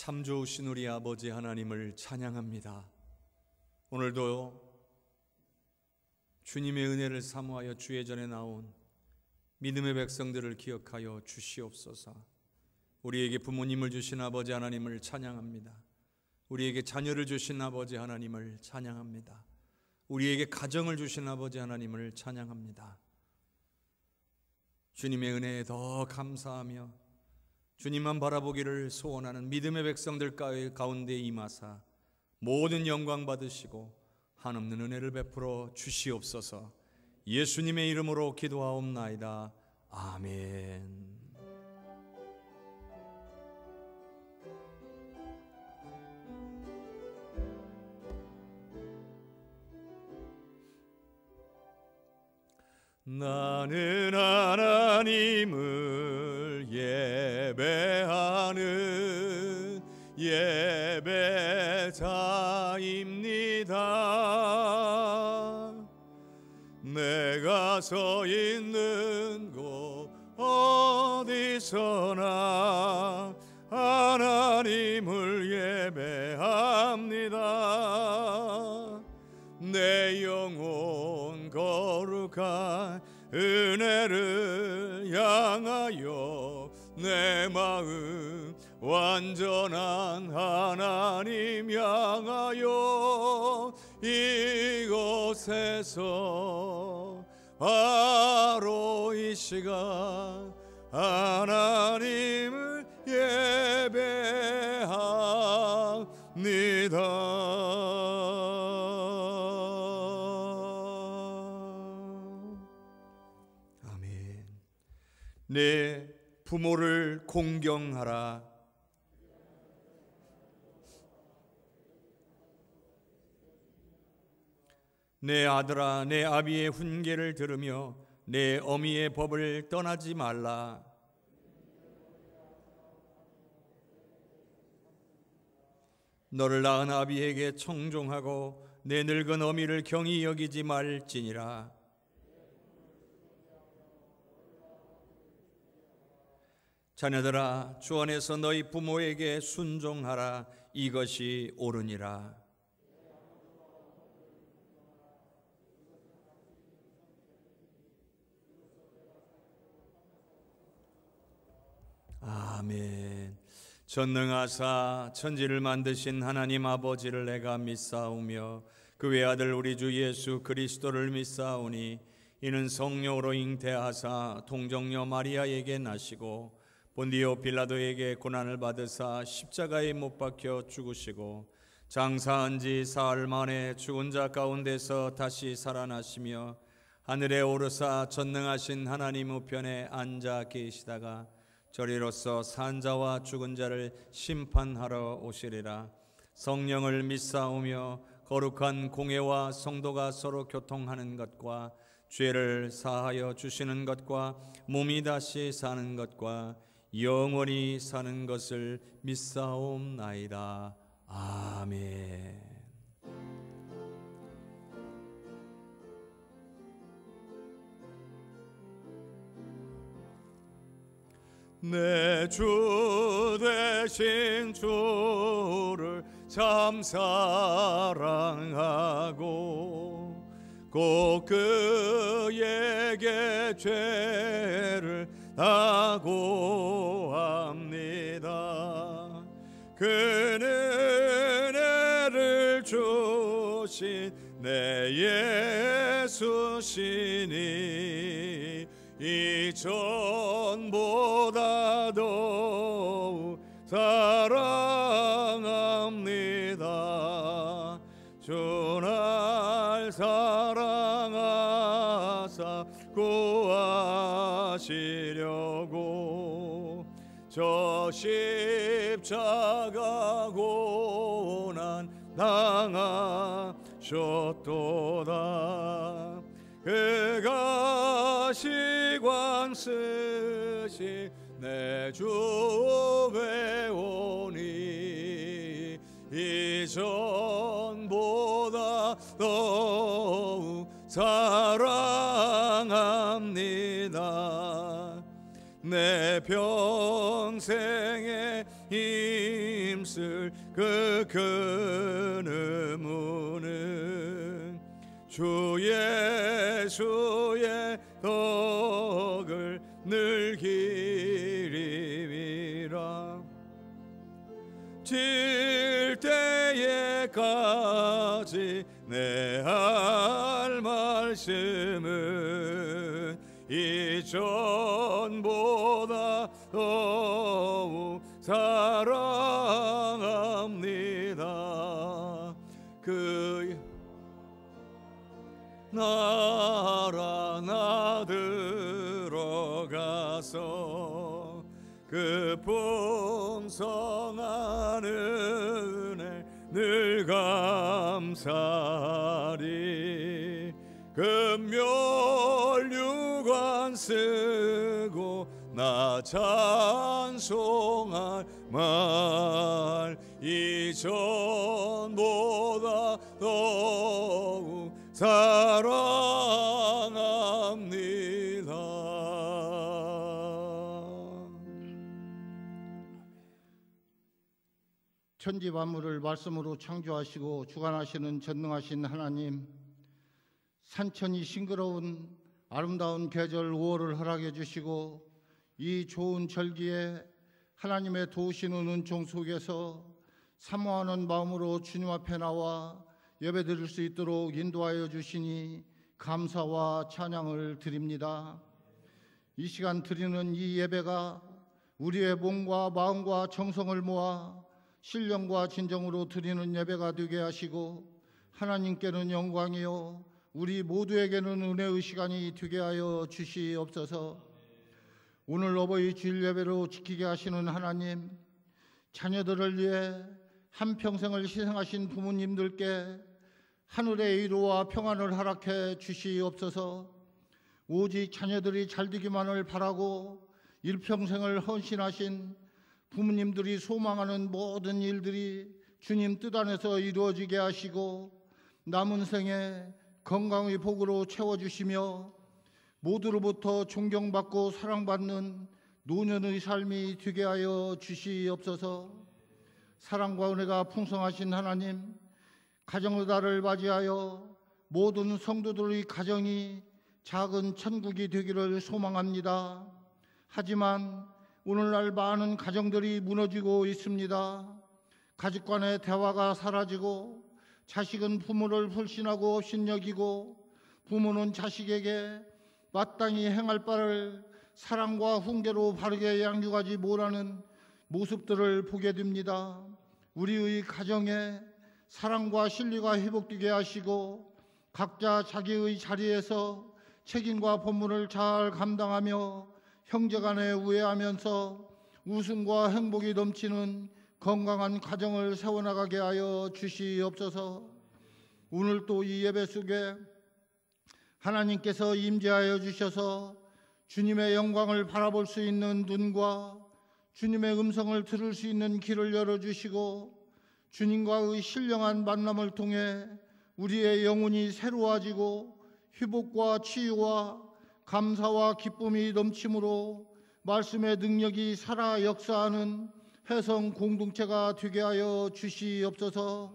참 좋으신 우리 아버지 하나님을 찬양합니다. 오늘도 주님의 은혜를 사모하여 주의 전에 나온 믿음의 백성들을 기억하여 주시옵소서. 우리에게 부모님을 주신 아버지 하나님을 찬양합니다. 우리에게 자녀를 주신 아버지 하나님을 찬양합니다. 우리에게 가정을 주신 아버지 하나님을 찬양합니다. 주님의 은혜에 더 감사하며 주님만 바라보기를 소원하는 믿음의 백성들 가운데 임하사 모든 영광 받으시고 한없는 은혜를 베풀어 주시옵소서. 예수님의 이름으로 기도하옵나이다. 아멘. 나는 하나님을 예배하는 예배자입니다. 내가 서 있는 곳 어디서나 하나님을 예배합니다. 내 영혼 거룩한 은혜를 향하여 내 마음 완전한 하나님 향하여 이곳에서 바로 이 시간 하나님을 예배합니다. 내 부모를 공경하라. 내 아들아, 내 아비의 훈계를 들으며 내 어미의 법을 떠나지 말라. 너를 낳은 아비에게 청종하고 내 늙은 어미를 경히 여기지 말지니라. 자녀들아, 주 안에서 너희 부모에게 순종하라. 이것이 옳으니라. 아멘. 전능하사 천지를 만드신 하나님 아버지를 내가 믿사오며 그 외아들 우리 주 예수 그리스도를 믿사오니 이는 성령으로 잉태하사 동정녀 마리아에게 나시고 본디오 빌라도에게 고난을 받으사 십자가에 못 박혀 죽으시고 장사한 지 사흘 만에 죽은 자 가운데서 다시 살아나시며 하늘에 오르사 전능하신 하나님 우편에 앉아 계시다가 저리로서 산 자와 죽은 자를 심판하러 오시리라. 성령을 믿사오며 거룩한 공회와 성도가 서로 교통하는 것과 죄를 사하여 주시는 것과 몸이 다시 사는 것과 영원히 사는 것을 믿사옵나이다. 아멘. 내 주 되신 주를 참 사랑하고 꼭 그에게 죄를 다고합니다. 그는 은혜를 주신 내 예수시니 이전보다 더욱 사랑합니다. 주 날 사랑하사 구하시려고 저 십자가 고난 당하셨도다. 그가 시관 쓰시 내 주 배우니 이전보다 더욱 사랑합니다. 내 평생의 힘 있을 그 근음은 주 예수의 덕을 늘 기리리라. 질 때에까지 내 할 말씀은 이전보다 더욱 사랑합니다. 그 나라 나 들어가서 그 풍성한 은혜 늘 감사리. 금멸류관 쓰고 나 찬송할 말 이전보다 더욱 사랑합니다. 천지 만물을 말씀으로 창조하시고 주관하시는 전능하신 하나님, 산천이 싱그러운 아름다운 계절 5월을 허락해 주시고 이 좋은 절기에 하나님의 도우시는 은총 속에서 사모하는 마음으로 주님 앞에 나와 예배드릴 수 있도록 인도하여 주시니 감사와 찬양을 드립니다. 이 시간 드리는 이 예배가 우리의 몸과 마음과 정성을 모아 신령과 진정으로 드리는 예배가 되게 하시고 하나님께는 영광이요 우리 모두에게는 은혜의 시간이 되게 하여 주시옵소서. 오늘 어버이 주일 예배로 지키게 하시는 하나님, 자녀들을 위해 한평생을 희생하신 부모님들께 하늘의 위로와 평안을 허락해 주시옵소서. 오직 자녀들이 잘되기만을 바라고 일평생을 헌신하신 부모님들이 소망하는 모든 일들이 주님 뜻 안에서 이루어지게 하시고 남은 생에 건강의 복으로 채워주시며 모두로부터 존경받고 사랑받는 노년의 삶이 되게 하여 주시옵소서. 사랑과 은혜가 풍성하신 하나님, 가정의 달을 맞이하여 모든 성도들의 가정이 작은 천국이 되기를 소망합니다. 하지만 오늘날 많은 가정들이 무너지고 있습니다. 가족 간의 대화가 사라지고 자식은 부모를 불신하고 업신여기고 부모는 자식에게 마땅히 행할 바를 사랑과 훈계로 바르게 양육하지 못하는 모습들을 보게 됩니다. 우리의 가정에 사랑과 신뢰가 회복되게 하시고 각자 자기의 자리에서 책임과 본분을 잘 감당하며 형제간에 우애하면서 웃음과 행복이 넘치는 건강한 가정을 세워나가게 하여 주시옵소서. 오늘 또 이 예배 속에 하나님께서 임재하여 주셔서 주님의 영광을 바라볼 수 있는 눈과 주님의 음성을 들을 수 있는 길을 열어주시고 주님과의 신령한 만남을 통해 우리의 영혼이 새로워지고 회복과 치유와 감사와 기쁨이 넘침으로 말씀의 능력이 살아 역사하는 회성 공동체가 되게 하여 주시옵소서.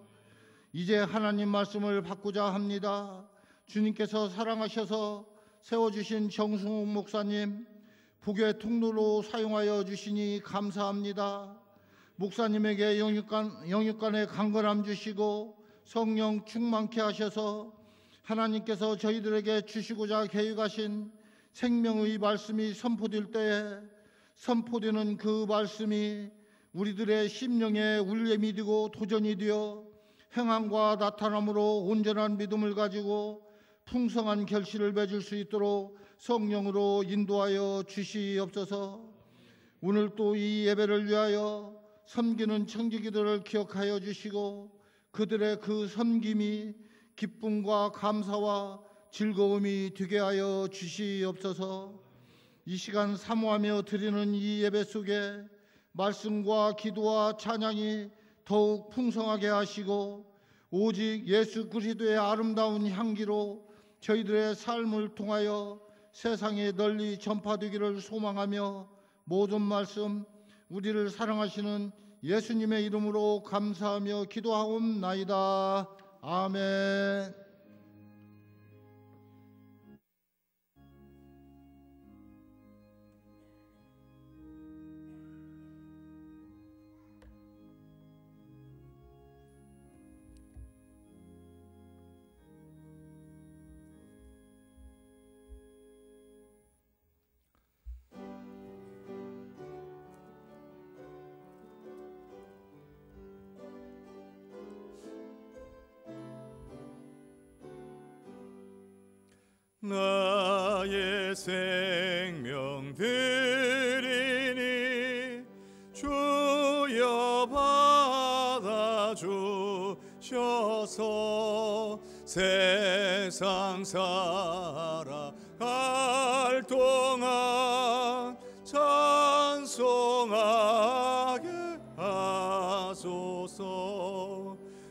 이제 하나님 말씀을 받고자 합니다. 주님께서 사랑하셔서 세워주신 정승욱 목사님 복의 통로로 사용하여 주시니 감사합니다. 목사님에게 영육간의 강건함 주시고 성령 충만케 하셔서 하나님께서 저희들에게 주시고자 계획하신 생명의 말씀이 선포될 때에 선포되는 그 말씀이 우리들의 심령에 울림이 되고 도전이 되어 행함과 나타남으로 온전한 믿음을 가지고 풍성한 결실을 맺을 수 있도록 성령으로 인도하여 주시옵소서. 오늘 또 이 예배를 위하여 섬기는 청지기들을 기억하여 주시고 그들의 그 섬김이 기쁨과 감사와 즐거움이 되게 하여 주시옵소서. 이 시간 사모하며 드리는 이 예배 속에 말씀과 기도와 찬양이 더욱 풍성하게 하시고 오직 예수 그리스도의 아름다운 향기로 저희들의 삶을 통하여 세상에 널리 전파되기를 소망하며 모든 말씀 우리를 사랑하시는 예수님의 이름으로 감사하며 기도하옵나이다. 아멘. 나의 생명 드리니 주여 받아주셔서 세상 살아갈 동안 찬송하게 하소서.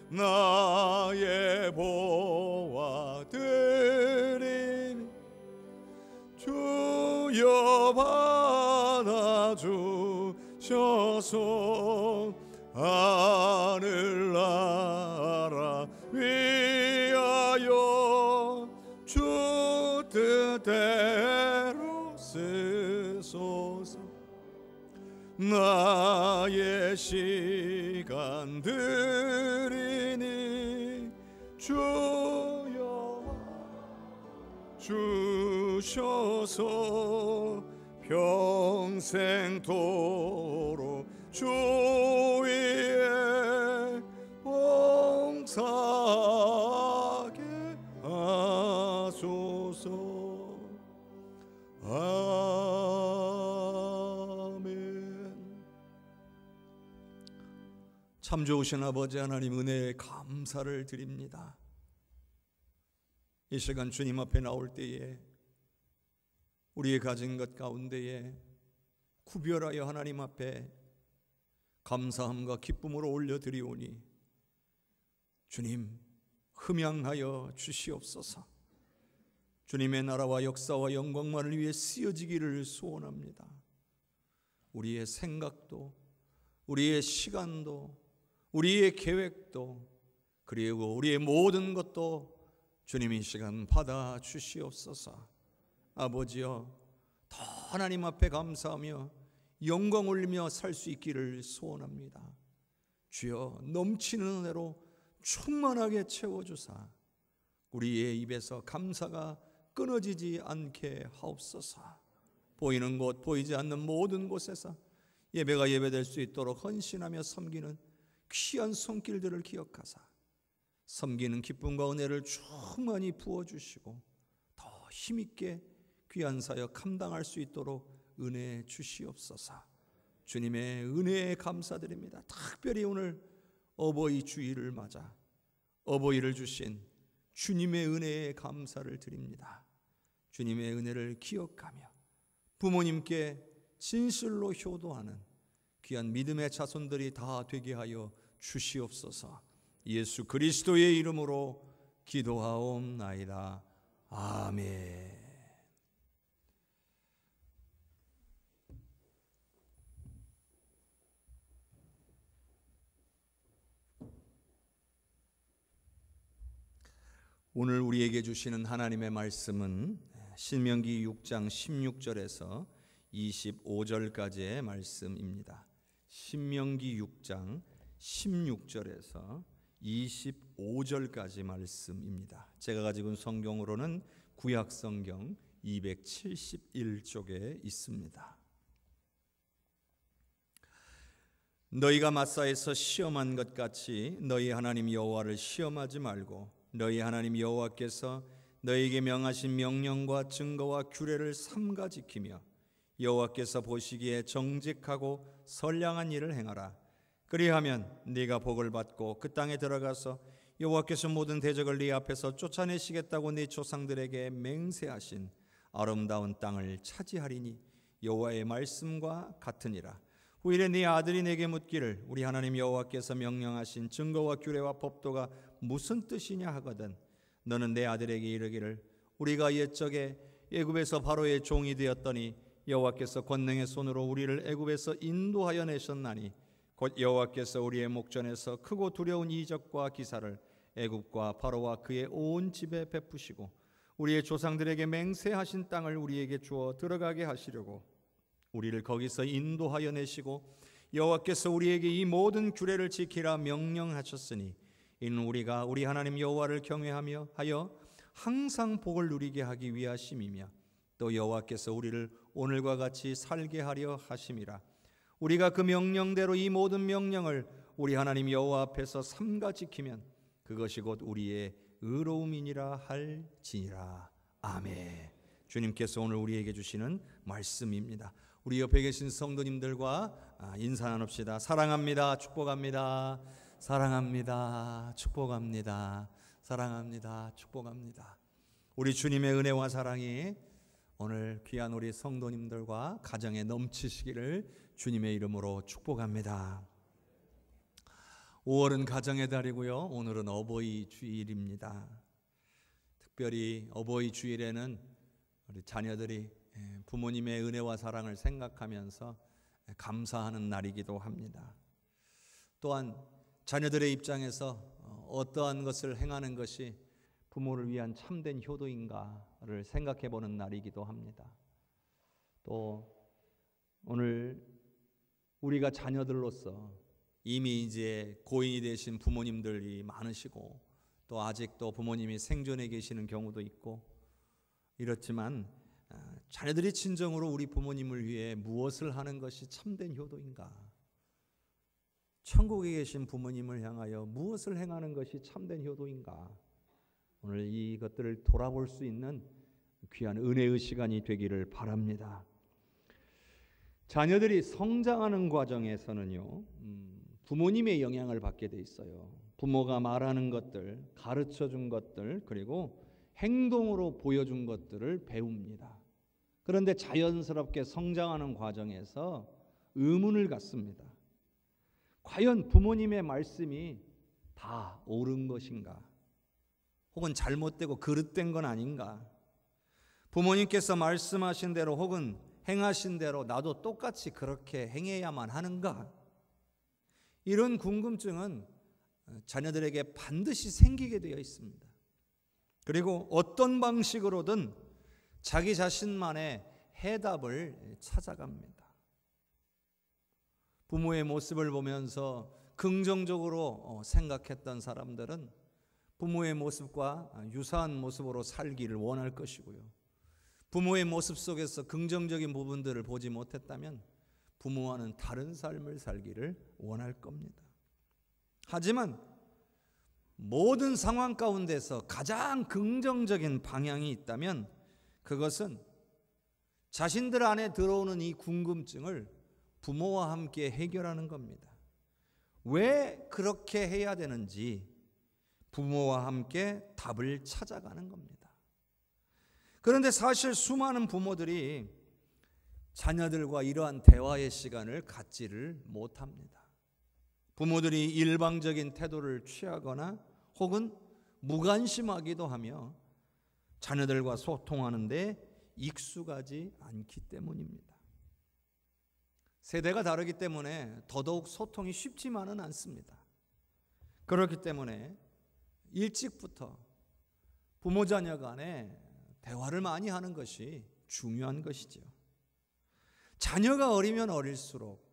나의 보화 드리니 주여 받아주셔서 하늘나라 위하여 주 뜻대로 쓰소서. 나의 시간 드리니 주여 주셔서 평생토록 주 위에 봉사하게 하소서. 참 좋으신 아버지 하나님, 은혜에 감사를 드립니다. 이 시간 주님 앞에 나올 때에 우리의 가진 것 가운데에 구별하여 하나님 앞에 감사함과 기쁨으로 올려드리오니 주님 흠양하여 주시옵소서. 주님의 나라와 역사와 영광만을 위해 쓰여지기를 소원합니다. 우리의 생각도, 우리의 시간도, 우리의 계획도, 그리고 우리의 모든 것도 주님 이 시간 받아 주시옵소서. 아버지여, 더 하나님 앞에 감사하며 영광 올리며 살 수 있기를 소원합니다. 주여, 넘치는 은혜로 충만하게 채워주사 우리의 입에서 감사가 끊어지지 않게 하옵소서. 보이는 곳, 보이지 않는 모든 곳에서 예배가 예배될 수 있도록 헌신하며 섬기는 귀한 손길들을 기억하사 섬기는 기쁨과 은혜를 충만히 부어주시고 더 힘있게 귀한 사역 감당할 수 있도록 은혜 주시옵소서. 주님의 은혜에 감사드립니다. 특별히 오늘 어버이 주일을 맞아 어버이를 주신 주님의 은혜에 감사를 드립니다. 주님의 은혜를 기억하며 부모님께 진실로 효도하는 귀한 믿음의 자손들이 다 되게 하여 주시옵소서. 예수 그리스도의 이름으로 기도하옵나이다. 아멘. 오늘 우리에게 주시는 하나님의 말씀은 신명기 6장 16절에서 25절까지의 말씀입니다. 신명기 6장 16절에서 25절까지 말씀입니다. 제가 가지고 있는 성경으로는 구약성경 271쪽에 있습니다. 너희가 마사에서 시험한 것 같이 너희 하나님 여호와를 시험하지 말고 너희 하나님 여호와께서 너희에게 명하신 명령과 증거와 규례를 삼가 지키며 여호와께서 보시기에 정직하고 선량한 일을 행하라. 그리하면 네가 복을 받고 그 땅에 들어가서 여호와께서 모든 대적을 네 앞에서 쫓아내시겠다고 네 조상들에게 맹세하신 아름다운 땅을 차지하리니 여호와의 말씀과 같으니라. 후일에 네 아들이 내게 묻기를 우리 하나님 여호와께서 명령하신 증거와 규례와 법도가 무슨 뜻이냐 하거든 너는 내 아들에게 이르기를 우리가 옛적에 애굽에서 바로의 종이 되었더니 여호와께서 권능의 손으로 우리를 애굽에서 인도하여 내셨나니 곧 여호와께서 우리의 목전에서 크고 두려운 이적과 기사를 애굽과 바로와 그의 온 집에 베푸시고 우리의 조상들에게 맹세하신 땅을 우리에게 주어 들어가게 하시려고 우리를 거기서 인도하여 내시고 여호와께서 우리에게 이 모든 규례를 지키라 명령하셨으니 이는 우리가 우리 하나님 여호와를 경외하며 하여 항상 복을 누리게 하기 위하심이며 또 여호와께서 우리를 오늘과 같이 살게 하려 하심이라. 우리가 그 명령대로 이 모든 명령을 우리 하나님 여호와 앞에서 삼가 지키면 그것이 곧 우리의 의로움이니라 할지니라. 아멘. 주님께서 오늘 우리에게 주시는 말씀입니다. 우리 옆에 계신 성도님들과 인사 나눕시다. 사랑합니다. 축복합니다. 사랑합니다. 축복합니다. 사랑합니다. 축복합니다. 우리 주님의 은혜와 사랑이 오늘 귀한 우리 성도님들과 가정에 넘치시기를 주님의 이름으로 축복합니다. 5월은 가정의 달이고요. 오늘은 어버이 주일입니다. 특별히 어버이 주일에는 우리 자녀들이 부모님의 은혜와 사랑을 생각하면서 감사하는 날이기도 합니다. 또한 자녀들의 입장에서 어떠한 것을 행하는 것이 부모를 위한 참된 효도인가를 생각해 보는 날이기도 합니다. 또 오늘 우리가 자녀들로서 이미 이제 고인이 되신 부모님들이 많으시고 또 아직도 부모님이 생존해 계시는 경우도 있고 이렇지만 자녀들이 진정으로 우리 부모님을 위해 무엇을 하는 것이 참된 효도인가? 천국에 계신 부모님을 향하여 무엇을 행하는 것이 참된 효도인가? 오늘 이것들을 돌아볼 수 있는 귀한 은혜의 시간이 되기를 바랍니다. 자녀들이 성장하는 과정에서는요, 부모님의 영향을 받게 돼 있어요. 부모가 말하는 것들, 가르쳐 준 것들, 그리고 행동으로 보여준 것들을 배웁니다. 그런데 자연스럽게 성장하는 과정에서 의문을 갖습니다. 과연 부모님의 말씀이 다 옳은 것인가? 혹은 잘못되고 그릇된 건 아닌가? 부모님께서 말씀하신 대로 혹은 행하신 대로 나도 똑같이 그렇게 행해야만 하는가? 이런 궁금증은 자녀들에게 반드시 생기게 되어 있습니다. 그리고 어떤 방식으로든 자기 자신만의 해답을 찾아갑니다. 부모의 모습을 보면서 긍정적으로 생각했던 사람들은 부모의 모습과 유사한 모습으로 살기를 원할 것이고요. 부모의 모습 속에서 긍정적인 부분들을 보지 못했다면 부모와는 다른 삶을 살기를 원할 겁니다. 하지만 모든 상황 가운데서 가장 긍정적인 방향이 있다면 그것은 자신들 안에 들어오는 이 궁금증을 부모와 함께 해결하는 겁니다. 왜 그렇게 해야 되는지 부모와 함께 답을 찾아가는 겁니다. 그런데 사실 수많은 부모들이 자녀들과 이러한 대화의 시간을 갖지를 못합니다. 부모들이 일방적인 태도를 취하거나 혹은 무관심하기도 하며 자녀들과 소통하는데 익숙하지 않기 때문입니다. 세대가 다르기 때문에 더더욱 소통이 쉽지만은 않습니다. 그렇기 때문에 일찍부터 부모 자녀 간에 대화를 많이 하는 것이 중요한 것이죠. 자녀가 어리면 어릴수록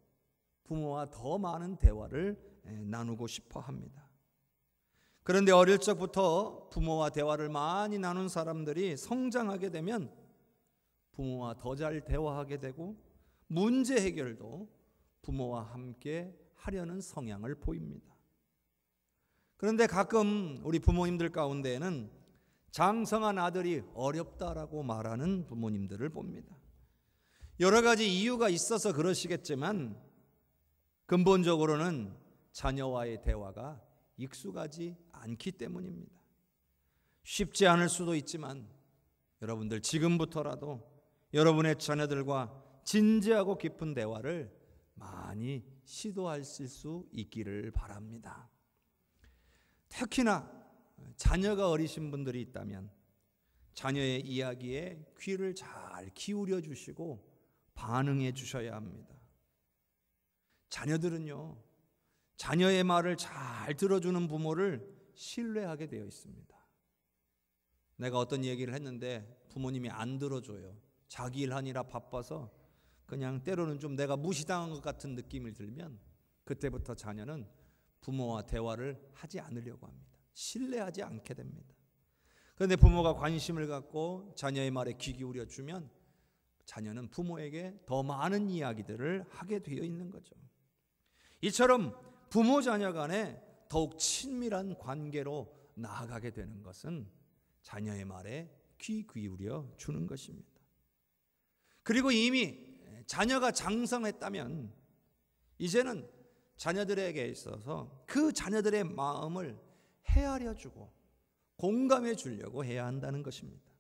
부모와 더 많은 대화를 나누고 싶어 합니다. 그런데 어릴 적부터 부모와 대화를 많이 나눈 사람들이 성장하게 되면 부모와 더 잘 대화하게 되고 문제 해결도 부모와 함께 하려는 성향을 보입니다. 그런데 가끔 우리 부모님들 가운데에는 장성한 아들이 어렵다라고 말하는 부모님들을 봅니다. 여러 가지 이유가 있어서 그러시겠지만 근본적으로는 자녀와의 대화가 익숙하지 않기 때문입니다. 쉽지 않을 수도 있지만 여러분들 지금부터라도 여러분의 자녀들과 진지하고 깊은 대화를 많이 시도하실 수 있기를 바랍니다. 특히나 자녀가 어리신 분들이 있다면 자녀의 이야기에 귀를 잘 기울여 주시고 반응해 주셔야 합니다. 자녀들은요, 자녀의 말을 잘 들어주는 부모를 신뢰하게 되어 있습니다. 내가 어떤 얘기를 했는데 부모님이 안 들어줘요. 자기 일 하느라 바빠서 그냥 때로는 좀 내가 무시당한 것 같은 느낌이 들면 그때부터 자녀는 부모와 대화를 하지 않으려고 합니다. 신뢰하지 않게 됩니다. 그런데 부모가 관심을 갖고 자녀의 말에 귀 기울여 주면 자녀는 부모에게 더 많은 이야기들을 하게 되어 있는 거죠. 이처럼 부모 자녀 간에 더욱 친밀한 관계로 나아가게 되는 것은 자녀의 말에 귀 기울여 주는 것입니다. 그리고 이미 자녀가 장성했다면 이제는 자녀들에게 있어서 그 자녀들의 마음을 헤아려 주고 공감해 주려고 해야 한다는 것입니다.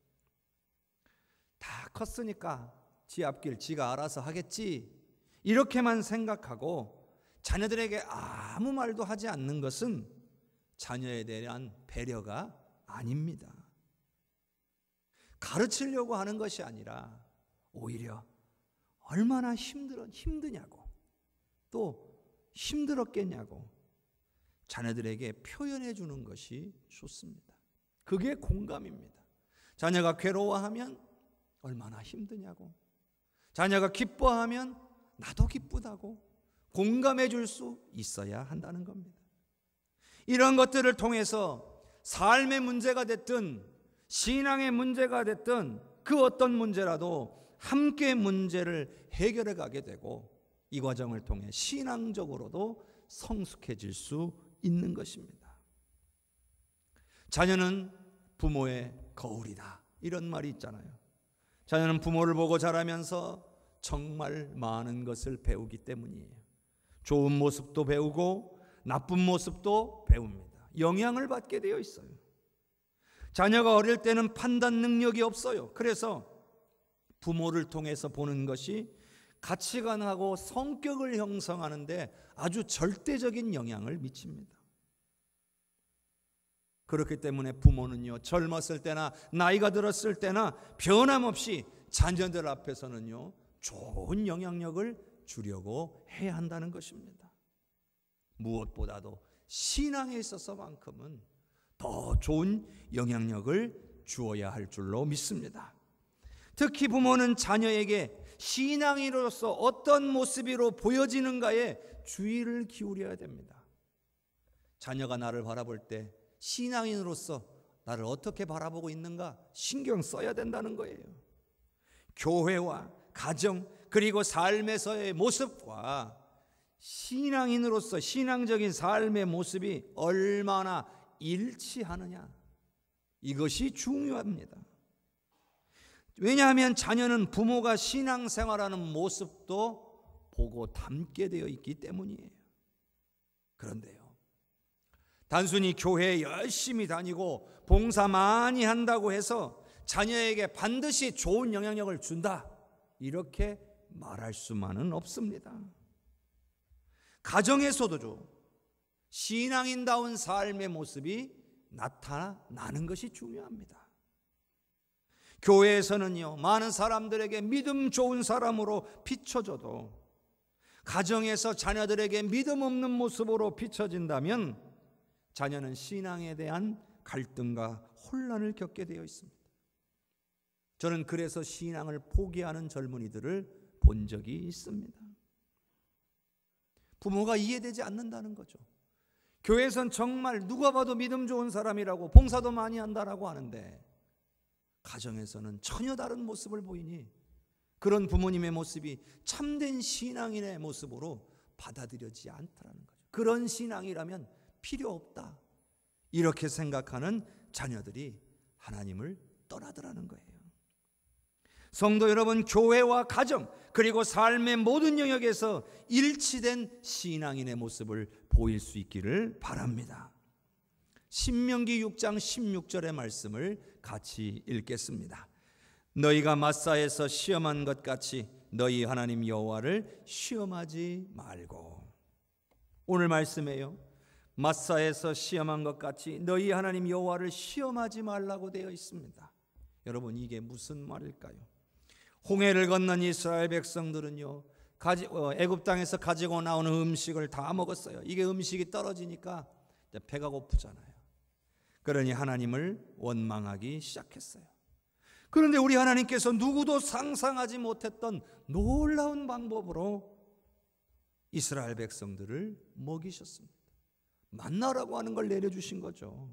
다 컸으니까 지 앞길 지가 알아서 하겠지 이렇게만 생각하고 자녀들에게 아무 말도 하지 않는 것은 자녀에 대한 배려가 아닙니다. 가르치려고 하는 것이 아니라 오히려 얼마나 힘드냐고 또 힘들었겠냐고 자녀들에게 표현해 주는 것이 좋습니다. 그게 공감입니다. 자녀가 괴로워하면 얼마나 힘드냐고, 자녀가 기뻐하면 나도 기쁘다고 공감해 줄 수 있어야 한다는 겁니다. 이런 것들을 통해서 삶의 문제가 됐든 신앙의 문제가 됐든 그 어떤 문제라도 함께 문제를 해결해 가게 되고 이 과정을 통해 신앙적으로도 성숙해질 수 있는 것입니다. 자녀는 부모의 거울이다 이런 말이 있잖아요. 자녀는 부모를 보고 자라면서 정말 많은 것을 배우기 때문이에요. 좋은 모습도 배우고 나쁜 모습도 배웁니다. 영향을 받게 되어 있어요. 자녀가 어릴 때는 판단 능력이 없어요. 그래서 부모를 통해서 보는 것이 가치관하고 성격을 형성하는데 아주 절대적인 영향을 미칩니다. 그렇기 때문에 부모는요, 젊었을 때나 나이가 들었을 때나 변함없이 자녀들 앞에서는요, 좋은 영향력을 주려고 해야 한다는 것입니다. 무엇보다도 신앙에 있어서만큼은 더 좋은 영향력을 주어야 할 줄로 믿습니다. 특히 부모는 자녀에게 신앙인으로서 어떤 모습으로 보여지는가에 주의를 기울여야 됩니다. 자녀가 나를 바라볼 때 신앙인으로서 나를 어떻게 바라보고 있는가 신경 써야 된다는 거예요. 교회와 가정 그리고 삶에서의 모습과 신앙인으로서 신앙적인 삶의 모습이 얼마나 일치하느냐 이것이 중요합니다. 왜냐하면 자녀는 부모가 신앙생활하는 모습도 보고 닮게 되어 있기 때문이에요. 그런데요, 단순히 교회에 열심히 다니고 봉사 많이 한다고 해서 자녀에게 반드시 좋은 영향력을 준다 이렇게 말할 수만은 없습니다. 가정에서도 신앙인다운 삶의 모습이 나타나는 것이 중요합니다. 교회에서는요, 많은 사람들에게 믿음 좋은 사람으로 비춰져도 가정에서 자녀들에게 믿음 없는 모습으로 비춰진다면 자녀는 신앙에 대한 갈등과 혼란을 겪게 되어 있습니다. 저는 그래서 신앙을 포기하는 젊은이들을 본 적이 있습니다. 부모가 이해되지 않는다는 거죠. 교회에선 정말 누가 봐도 믿음 좋은 사람이라고 봉사도 많이 한다라고 하는데 가정에서는 전혀 다른 모습을 보이니 그런 부모님의 모습이 참된 신앙인의 모습으로 받아들여지지 않다라는 거죠. 그런 신앙이라면 필요 없다 이렇게 생각하는 자녀들이 하나님을 떠나더라는 거예요. 성도 여러분, 교회와 가정 그리고 삶의 모든 영역에서 일치된 신앙인의 모습을 보일 수 있기를 바랍니다. 신명기 6장 16절의 말씀을 같이 읽겠습니다. 너희가 마사에서 시험한 것 같이 너희 하나님 여호와를 시험하지 말고. 오늘 말씀에요, 마사에서 시험한 것 같이 너희 하나님 여호와를 시험하지 말라고 되어 있습니다. 여러분, 이게 무슨 말일까요? 홍해를 건넌 이스라엘 백성들은요, 애굽 땅에서 가지고 나오는 음식을 다 먹었어요. 이게 음식이 떨어지니까 배가 고프잖아요. 그러니 하나님을 원망하기 시작했어요. 그런데 우리 하나님께서 누구도 상상하지 못했던 놀라운 방법으로 이스라엘 백성들을 먹이셨습니다. 만나라고 하는 걸 내려주신 거죠.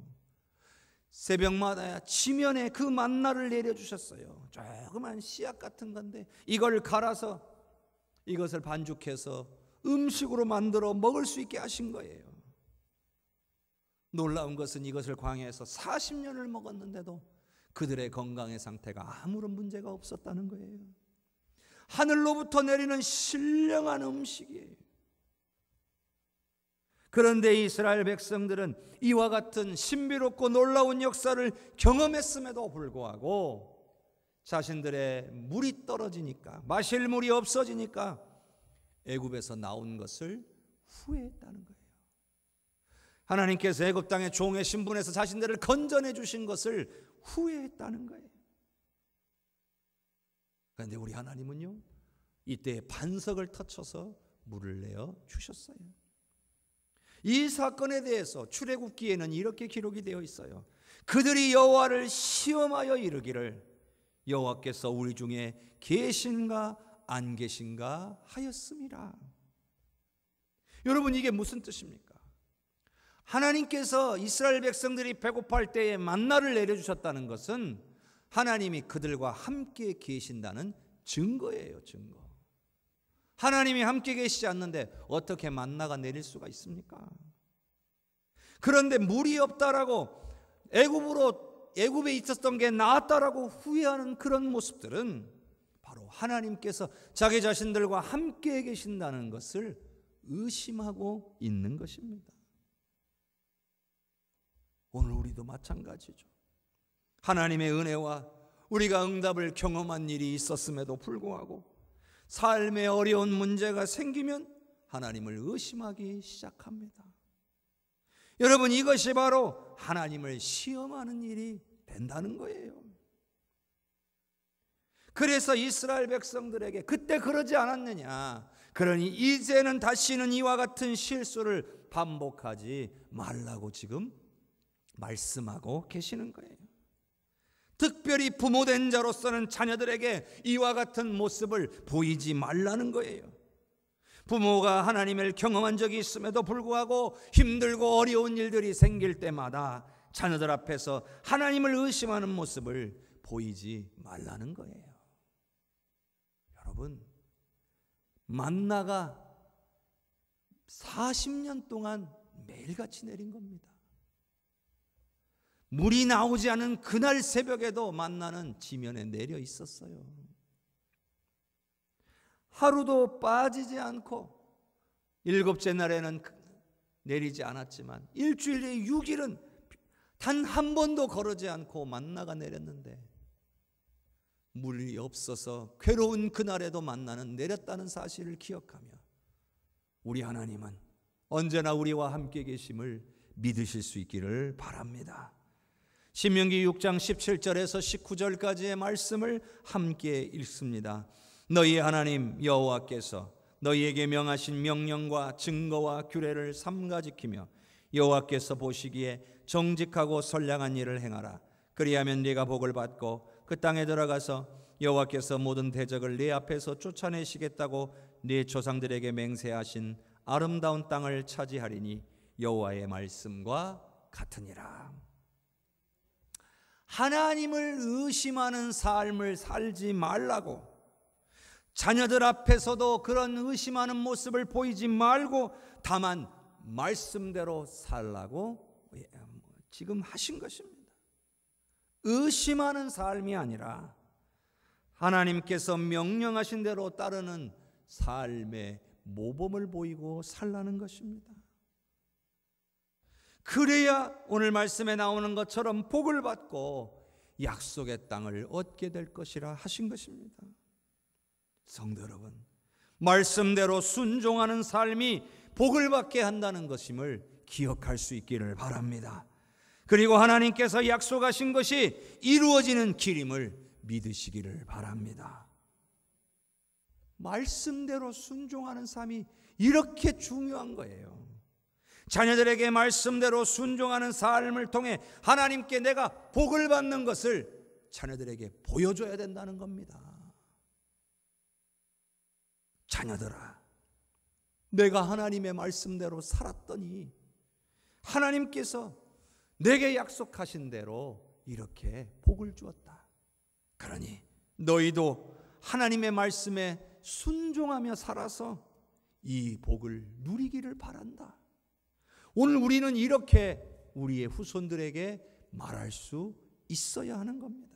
새벽마다 지면에 그 만나를 내려주셨어요. 조그만 씨앗 같은 건데 이걸 갈아서 이것을 반죽해서 음식으로 만들어 먹을 수 있게 하신 거예요. 놀라운 것은 이것을 광야에서 40년을 먹었는데도 그들의 건강의 상태가 아무런 문제가 없었다는 거예요. 하늘로부터 내리는 신령한 음식이에요. 그런데 이스라엘 백성들은 이와 같은 신비롭고 놀라운 역사를 경험했음에도 불구하고 자신들의 물이 떨어지니까, 마실 물이 없어지니까 애굽에서 나온 것을 후회했다는 거예요. 하나님께서 애굽 땅의 종의 신분에서 자신들을 건져내 주신 것을 후회했다는 거예요. 그런데 우리 하나님은요, 이때 반석을 터쳐서 물을 내어 주셨어요. 이 사건에 대해서 출애굽기에는 이렇게 기록이 되어 있어요. 그들이 여호와를 시험하여 이르기를 여호와께서 우리 중에 계신가 안 계신가 하였음이라. 여러분, 이게 무슨 뜻입니까? 하나님께서 이스라엘 백성들이 배고파할 때에 만나를 내려주셨다는 것은 하나님이 그들과 함께 계신다는 증거예요. 증거. 하나님이 함께 계시지 않는데 어떻게 만나가 내릴 수가 있습니까? 그런데 물이 없다라고 애굽에 있었던 게 나았다라고 후회하는 그런 모습들은 바로 하나님께서 자기 자신들과 함께 계신다는 것을 의심하고 있는 것입니다. 오늘 우리도 마찬가지죠. 하나님의 은혜와 우리가 응답을 경험한 일이 있었음에도 불구하고 삶에 어려운 문제가 생기면 하나님을 의심하기 시작합니다. 여러분, 이것이 바로 하나님을 시험하는 일이 된다는 거예요. 그래서 이스라엘 백성들에게 그때 그러지 않았느냐, 그러니 이제는 다시는 이와 같은 실수를 반복하지 말라고 지금 말씀하고 계시는 거예요. 특별히 부모된 자로서는 자녀들에게 이와 같은 모습을 보이지 말라는 거예요. 부모가 하나님을 경험한 적이 있음에도 불구하고 힘들고 어려운 일들이 생길 때마다 자녀들 앞에서 하나님을 의심하는 모습을 보이지 말라는 거예요. 여러분, 만나가 40년 동안 매일같이 내린 겁니다. 물이 나오지 않은 그날 새벽에도 만나는 지면에 내려 있었어요. 하루도 빠지지 않고 7째 날에는 내리지 않았지만 일주일에 6일은 단 한 번도 거르지 않고 만나가 내렸는데 물이 없어서 괴로운 그날에도 만나는 내렸다는 사실을 기억하며 우리 하나님은 언제나 우리와 함께 계심을 믿으실 수 있기를 바랍니다. 신명기 6장 17절에서 19절까지의 말씀을 함께 읽습니다. 너희 하나님 여호와께서 너희에게 명하신 명령과 증거와 규례를 삼가 지키며 여호와께서 보시기에 정직하고 선량한 일을 행하라. 그리하면 네가 복을 받고 그 땅에 들어가서 여호와께서 모든 대적을 네 앞에서 쫓아내시겠다고 네 조상들에게 맹세하신 아름다운 땅을 차지하리니 여호와의 말씀과 같으니라. 하나님을 의심하는 삶을 살지 말라고, 자녀들 앞에서도 그런 의심하는 모습을 보이지 말고 다만 말씀대로 살라고 지금 하신 것입니다. 의심하는 삶이 아니라 하나님께서 명령하신 대로 따르는 삶의 모범을 보이고 살라는 것입니다. 그래야 오늘 말씀에 나오는 것처럼 복을 받고 약속의 땅을 얻게 될 것이라 하신 것입니다. 성도 여러분, 말씀대로 순종하는 삶이 복을 받게 한다는 것임을 기억할 수 있기를 바랍니다. 그리고 하나님께서 약속하신 것이 이루어지는 길임을 믿으시기를 바랍니다. 말씀대로 순종하는 삶이 이렇게 중요한 거예요. 자녀들에게 말씀대로 순종하는 삶을 통해 하나님께 내가 복을 받는 것을 자녀들에게 보여줘야 된다는 겁니다. 자녀들아, 내가 하나님의 말씀대로 살았더니 하나님께서 내게 약속하신 대로 이렇게 복을 주었다. 그러니 너희도 하나님의 말씀에 순종하며 살아서 이 복을 누리기를 바란다. 오늘 우리는 이렇게 우리의 후손들에게 말할 수 있어야 하는 겁니다.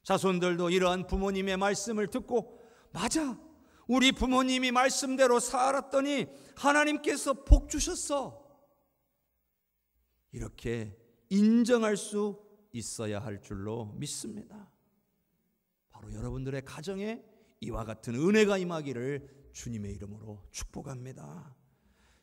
자손들도 이러한 부모님의 말씀을 듣고, 맞아, 우리 부모님이 말씀대로 살았더니 하나님께서 복 주셨어, 이렇게 인정할 수 있어야 할 줄로 믿습니다. 바로 여러분들의 가정에 이와 같은 은혜가 임하기를 주님의 이름으로 축복합니다.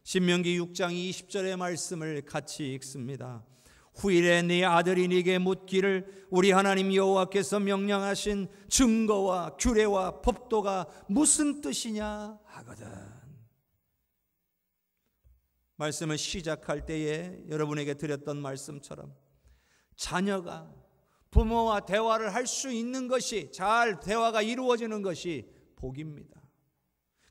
신명기 6장 20절의 말씀을 같이 읽습니다. 후일에 네 아들이 네게 묻기를 우리 하나님 여호와께서 명령하신 증거와 규례와 법도가 무슨 뜻이냐 하거든. 말씀을 시작할 때에 여러분에게 드렸던 말씀처럼 자녀가 부모와 대화를 할 수 있는 것이, 잘 대화가 이루어지는 것이 복입니다.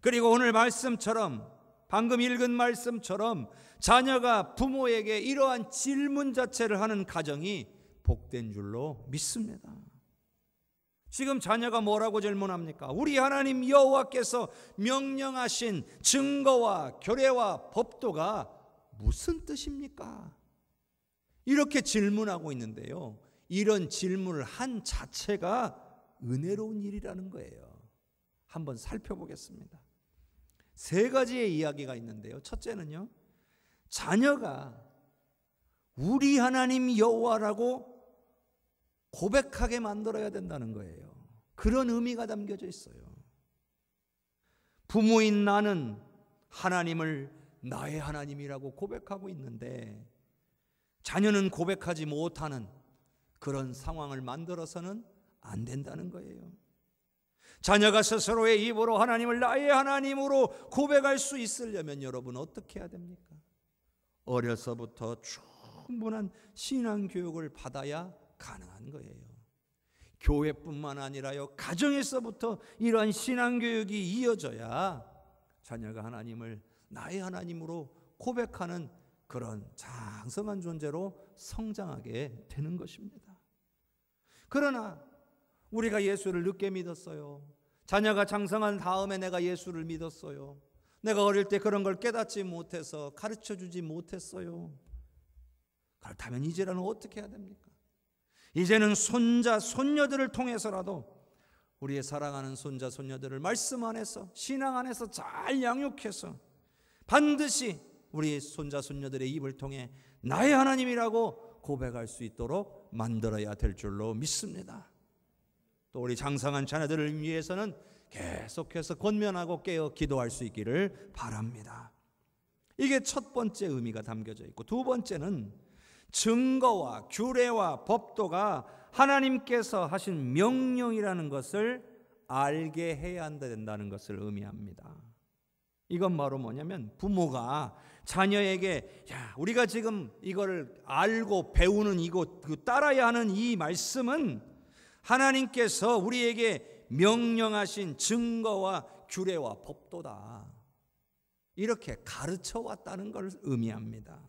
그리고 오늘 말씀처럼, 방금 읽은 말씀처럼 자녀가 부모에게 이러한 질문 자체를 하는 가정이 복된 줄로 믿습니다. 지금 자녀가 뭐라고 질문합니까? 우리 하나님 여호와께서 명령하신 증거와 규례와 법도가 무슨 뜻입니까? 이렇게 질문하고 있는데요, 이런 질문을 한 자체가 은혜로운 일이라는 거예요. 한번 살펴보겠습니다. 세 가지의 이야기가 있는데요, 첫째는요, 자녀가 우리 하나님 여호와라고 고백하게 만들어야 된다는 거예요. 그런 의미가 담겨져 있어요. 부모인 나는 하나님을 나의 하나님이라고 고백하고 있는데 자녀는 고백하지 못하는 그런 상황을 만들어서는 안 된다는 거예요. 자녀가 스스로의 입으로 하나님을 나의 하나님으로 고백할 수 있으려면 여러분 어떻게 해야 됩니까? 어려서부터 충분한 신앙 교육을 받아야 가능한 거예요. 교회뿐만 아니라요, 가정에서부터 이러한 신앙 교육이 이어져야 자녀가 하나님을 나의 하나님으로 고백하는 그런 장성한 존재로 성장하게 되는 것입니다. 그러나 우리가 예수를 늦게 믿었어요. 자녀가 장성한 다음에 내가 예수를 믿었어요. 내가 어릴 때 그런 걸 깨닫지 못해서 가르쳐주지 못했어요. 그렇다면 이제는 어떻게 해야 됩니까? 이제는 손자, 손녀들을 통해서라도 우리의 사랑하는 손자, 손녀들을 말씀 안에서, 신앙 안에서 잘 양육해서 반드시 우리 손자, 손녀들의 입을 통해 나의 하나님이라고 고백할 수 있도록 만들어야 될 줄로 믿습니다. 또 우리 장성한 자녀들을 위해서는 계속해서 권면하고 깨어 기도할 수 있기를 바랍니다. 이게 첫 번째 의미가 담겨져 있고, 두 번째는 증거와 규례와 법도가 하나님께서 하신 명령이라는 것을 알게 해야 된다는 것을 의미합니다. 이건 바로 뭐냐면 부모가 자녀에게, 야, 우리가 지금 이거를 알고 배우는 이거 따라야 하는 이 말씀은 하나님께서 우리에게 명령하신 증거와 규례와 법도다, 이렇게 가르쳐 왔다는 걸 의미합니다.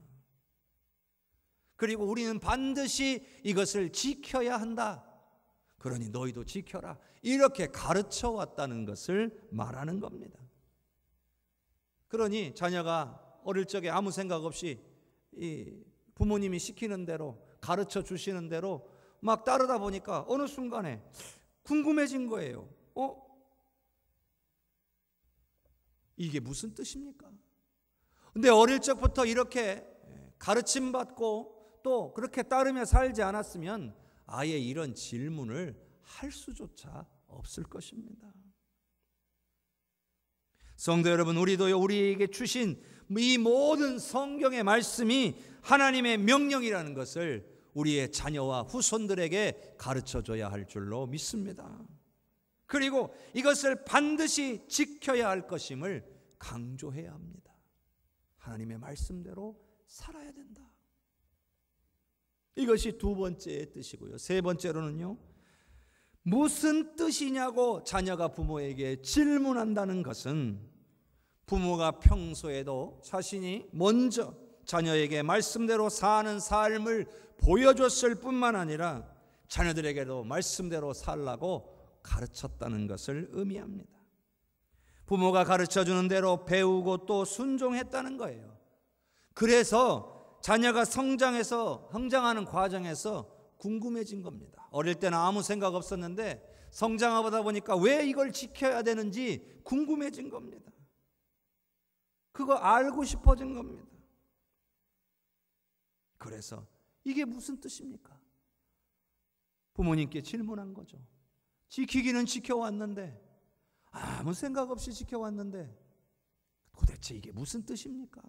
그리고 우리는 반드시 이것을 지켜야 한다. 그러니 너희도 지켜라. 이렇게 가르쳐 왔다는 것을 말하는 겁니다. 그러니 자녀가 어릴 적에 아무 생각 없이 이 부모님이 시키는 대로, 가르쳐 주시는 대로 막 따르다 보니까 어느 순간에 궁금해진 거예요. 이게 무슨 뜻입니까? 근데 어릴 적부터 이렇게 가르침 받고 또 그렇게 따르며 살지 않았으면 아예 이런 질문을 할 수조차 없을 것입니다. 성도 여러분, 우리도 우리에게 주신 이 모든 성경의 말씀이 하나님의 명령이라는 것을 우리의 자녀와 후손들에게 가르쳐줘야 할 줄로 믿습니다. 그리고 이것을 반드시 지켜야 할 것임을 강조해야 합니다. 하나님의 말씀대로 살아야 된다. 이것이 두 번째의 뜻이고요. 세 번째로는요, 무슨 뜻이냐고 자녀가 부모에게 질문한다는 것은 부모가 평소에도 자신이 먼저 자녀에게 말씀대로 사는 삶을 보여줬을 뿐만 아니라 자녀들에게도 말씀대로 살라고 가르쳤다는 것을 의미합니다. 부모가 가르쳐주는 대로 배우고 또 순종했다는 거예요. 그래서 자녀가 성장하는 과정에서 궁금해진 겁니다. 어릴 때는 아무 생각 없었는데 성장하다 보니까 왜 이걸 지켜야 되는지 궁금해진 겁니다. 그거 알고 싶어진 겁니다. 그래서 이게 무슨 뜻입니까? 부모님께 질문한 거죠. 지키기는 지켜왔는데, 아무 생각 없이 지켜왔는데 도대체 이게 무슨 뜻입니까?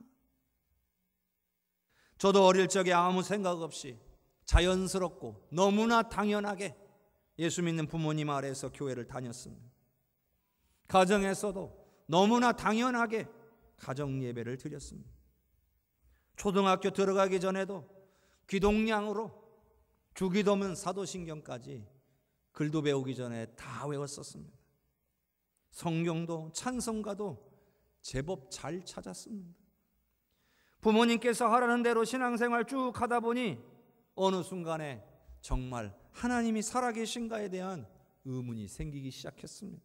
저도 어릴 적에 아무 생각 없이 자연스럽고 너무나 당연하게 예수 믿는 부모님 아래에서 교회를 다녔습니다. 가정에서도 너무나 당연하게 가정 예배를 드렸습니다. 초등학교 들어가기 전에도 기독량으로 주기도문 사도신경까지 글도 배우기 전에 다 외웠었습니다. 성경도 찬송가도 제법 잘 찾았습니다. 부모님께서 하라는 대로 신앙생활 쭉 하다 보니 어느 순간에 정말 하나님이 살아계신가에 대한 의문이 생기기 시작했습니다.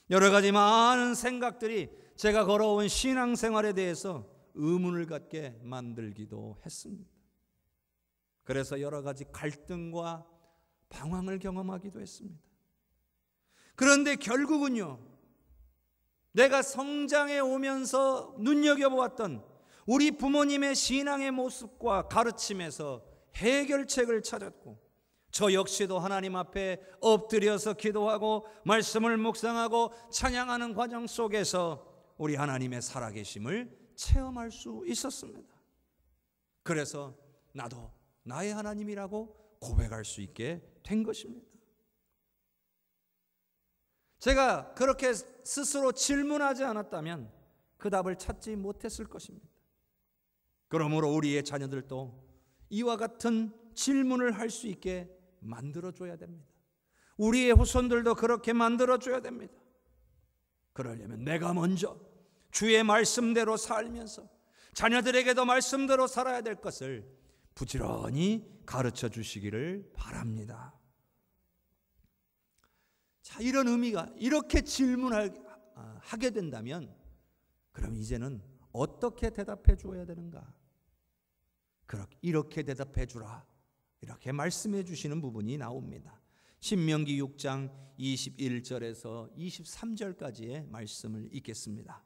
여러 가지 많은 생각들이 제가 걸어온 신앙생활에 대해서 의문을 갖게 만들기도 했습니다. 그래서 여러 가지 갈등과 방황을 경험하기도 했습니다. 그런데 결국은요, 내가 성장해 오면서 눈여겨보았던 우리 부모님의 신앙의 모습과 가르침에서 해결책을 찾았고, 저 역시도 하나님 앞에 엎드려서 기도하고 말씀을 묵상하고 찬양하는 과정 속에서 우리 하나님의 살아계심을 체험할 수 있었습니다. 그래서 나도 나의 하나님이라고 고백할 수 있게 된 것입니다. 제가 그렇게 스스로 질문하지 않았다면 그 답을 찾지 못했을 것입니다. 그러므로 우리의 자녀들도 이와 같은 질문을 할 수 있게 만들어줘야 됩니다. 우리의 후손들도 그렇게 만들어줘야 됩니다. 그러려면 내가 먼저 주의 말씀대로 살면서 자녀들에게도 말씀대로 살아야 될 것을 부지런히 가르쳐 주시기를 바랍니다. 자, 이런 의미가, 이렇게 질문하게 된다면 그럼 이제는 어떻게 대답해 주어야 되는가? 이렇게 대답해 주라, 이렇게 말씀해 주시는 부분이 나옵니다. 신명기 6장 21절에서 23절까지의 말씀을 읽겠습니다.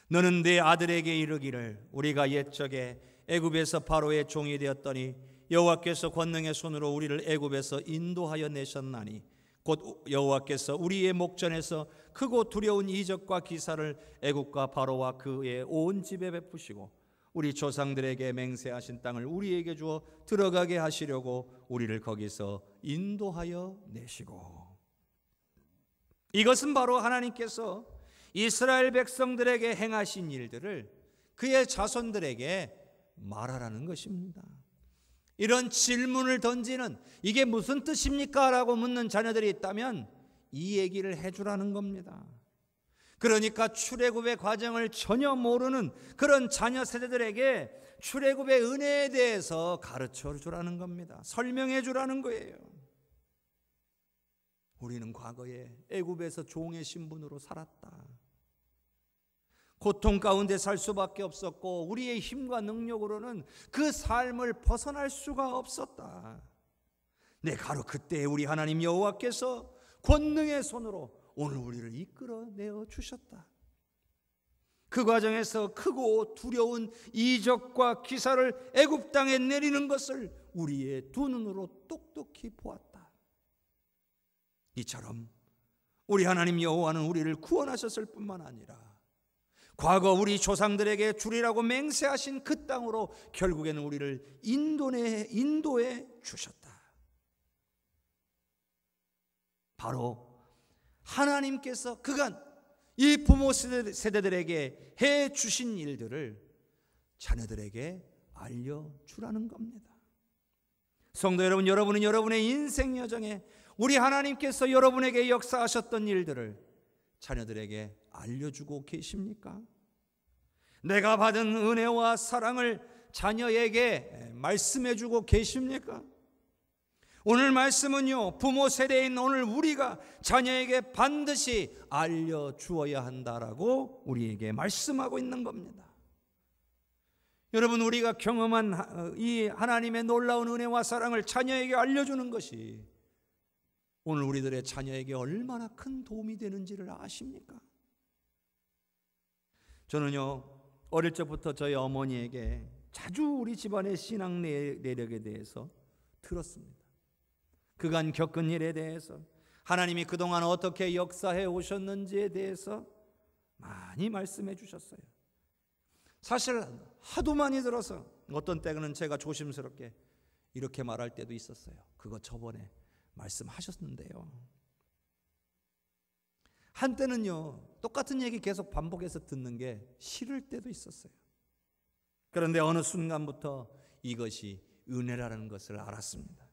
너는 내 아들에게 이르기를 우리가 옛적에 애굽에서 바로의 종이 되었더니 여호와께서 권능의 손으로 우리를 애굽에서 인도하여 내셨나니 곧 여호와께서 우리의 목전에서 크고 두려운 이적과 기사를 애굽과 바로와 그의 온 집에 베푸시고 우리 조상들에게 맹세하신 땅을 우리에게 주어 들어가게 하시려고 우리를 거기서 인도하여 내시고. 이것은 바로 하나님께서 이스라엘 백성들에게 행하신 일들을 그의 자손들에게 말하라는 것입니다. 이런 질문을 던지는, 이게 무슨 뜻입니까? 라고 묻는 자녀들이 있다면 이 얘기를 해주라는 겁니다. 그러니까 출애굽의 과정을 전혀 모르는 그런 자녀 세대들에게 출애굽의 은혜에 대해서 가르쳐 주라는 겁니다. 설명해 주라는 거예요. 우리는 과거에 애굽에서 종의 신분으로 살았다. 고통 가운데 살 수밖에 없었고 우리의 힘과 능력으로는 그 삶을 벗어날 수가 없었다. 네, 바로 그때 우리 하나님 여호와께서 권능의 손으로 오늘 우리를 이끌어내어 주셨다. 그 과정에서 크고 두려운 이적과 기사를 애굽 땅에 내리는 것을 우리의 두 눈으로 똑똑히 보았다. 이처럼 우리 하나님 여호와는 우리를 구원하셨을 뿐만 아니라 과거 우리 조상들에게 주리라고 맹세하신 그 땅으로 결국에는 우리를 인도해 주셨다. 바로 하나님께서 그간 이 부모 세대들에게 해 주신 일들을 자녀들에게 알려주라는 겁니다. 성도 여러분, 여러분은 여러분의 인생 여정에 우리 하나님께서 여러분에게 역사하셨던 일들을 자녀들에게 알려주고 계십니까? 내가 받은 은혜와 사랑을 자녀에게 말씀해주고 계십니까? 오늘 말씀은요, 부모 세대인 오늘 우리가 자녀에게 반드시 알려주어야 한다라고 우리에게 말씀하고 있는 겁니다. 여러분, 우리가 경험한 이 하나님의 놀라운 은혜와 사랑을 자녀에게 알려주는 것이 오늘 우리들의 자녀에게 얼마나 큰 도움이 되는지를 아십니까? 저는요, 어릴 적부터 저희 어머니에게 자주 우리 집안의 신앙 내력에 대해서 들었습니다. 그간 겪은 일에 대해서, 하나님이 그동안 어떻게 역사해 오셨는지에 대해서 많이 말씀해 주셨어요. 사실 하도 많이 들어서 어떤 때는 제가 조심스럽게 이렇게 말할 때도 있었어요. 그거 저번에 말씀하셨는데요. 한때는요, 똑같은 얘기 계속 반복해서 듣는 게 싫을 때도 있었어요. 그런데 어느 순간부터 이것이 은혜라는 것을 알았습니다.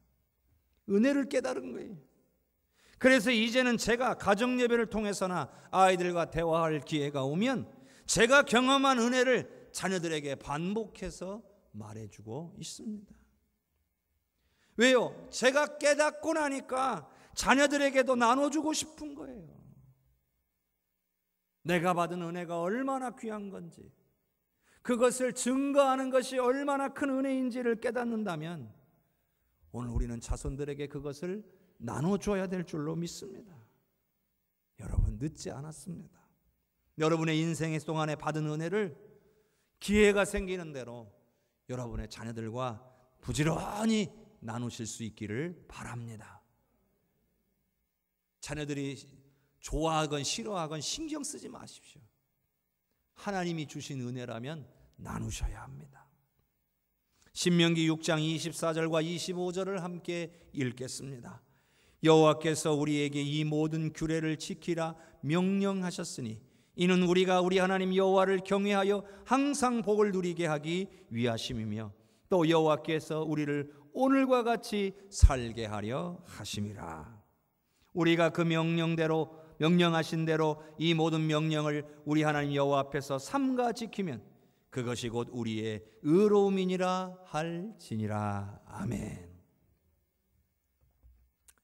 은혜를 깨달은 거예요. 그래서 이제는 제가 가정 예배를 통해서나 아이들과 대화할 기회가 오면 제가 경험한 은혜를 자녀들에게 반복해서 말해주고 있습니다. 왜요? 제가 깨닫고 나니까 자녀들에게도 나눠주고 싶은 거예요. 내가 받은 은혜가 얼마나 귀한 건지, 그것을 증거하는 것이 얼마나 큰 은혜인지를 깨닫는다면 오늘 우리는 자손들에게 그것을 나눠줘야 될 줄로 믿습니다. 여러분, 늦지 않았습니다. 여러분의 인생의 동안에 받은 은혜를 기회가 생기는 대로 여러분의 자녀들과 부지런히 나누실 수 있기를 바랍니다. 자녀들이 좋아하건 싫어하건 신경 쓰지 마십시오. 하나님이 주신 은혜라면 나누셔야 합니다. 신명기 6장 24절과 25절을 함께 읽겠습니다. 여호와께서 우리에게 이 모든 규례를 지키라 명령하셨으니 이는 우리가 우리 하나님 여호와를 경외하여 항상 복을 누리게 하기 위하심이며 또 여호와께서 우리를 오늘과 같이 살게 하려 하심이라. 우리가 그 명령하신 대로 이 모든 명령을 우리 하나님 여호와 앞에서 삼가 지키면 그것이 곧 우리의 의로움이니라 할지니라. 아멘.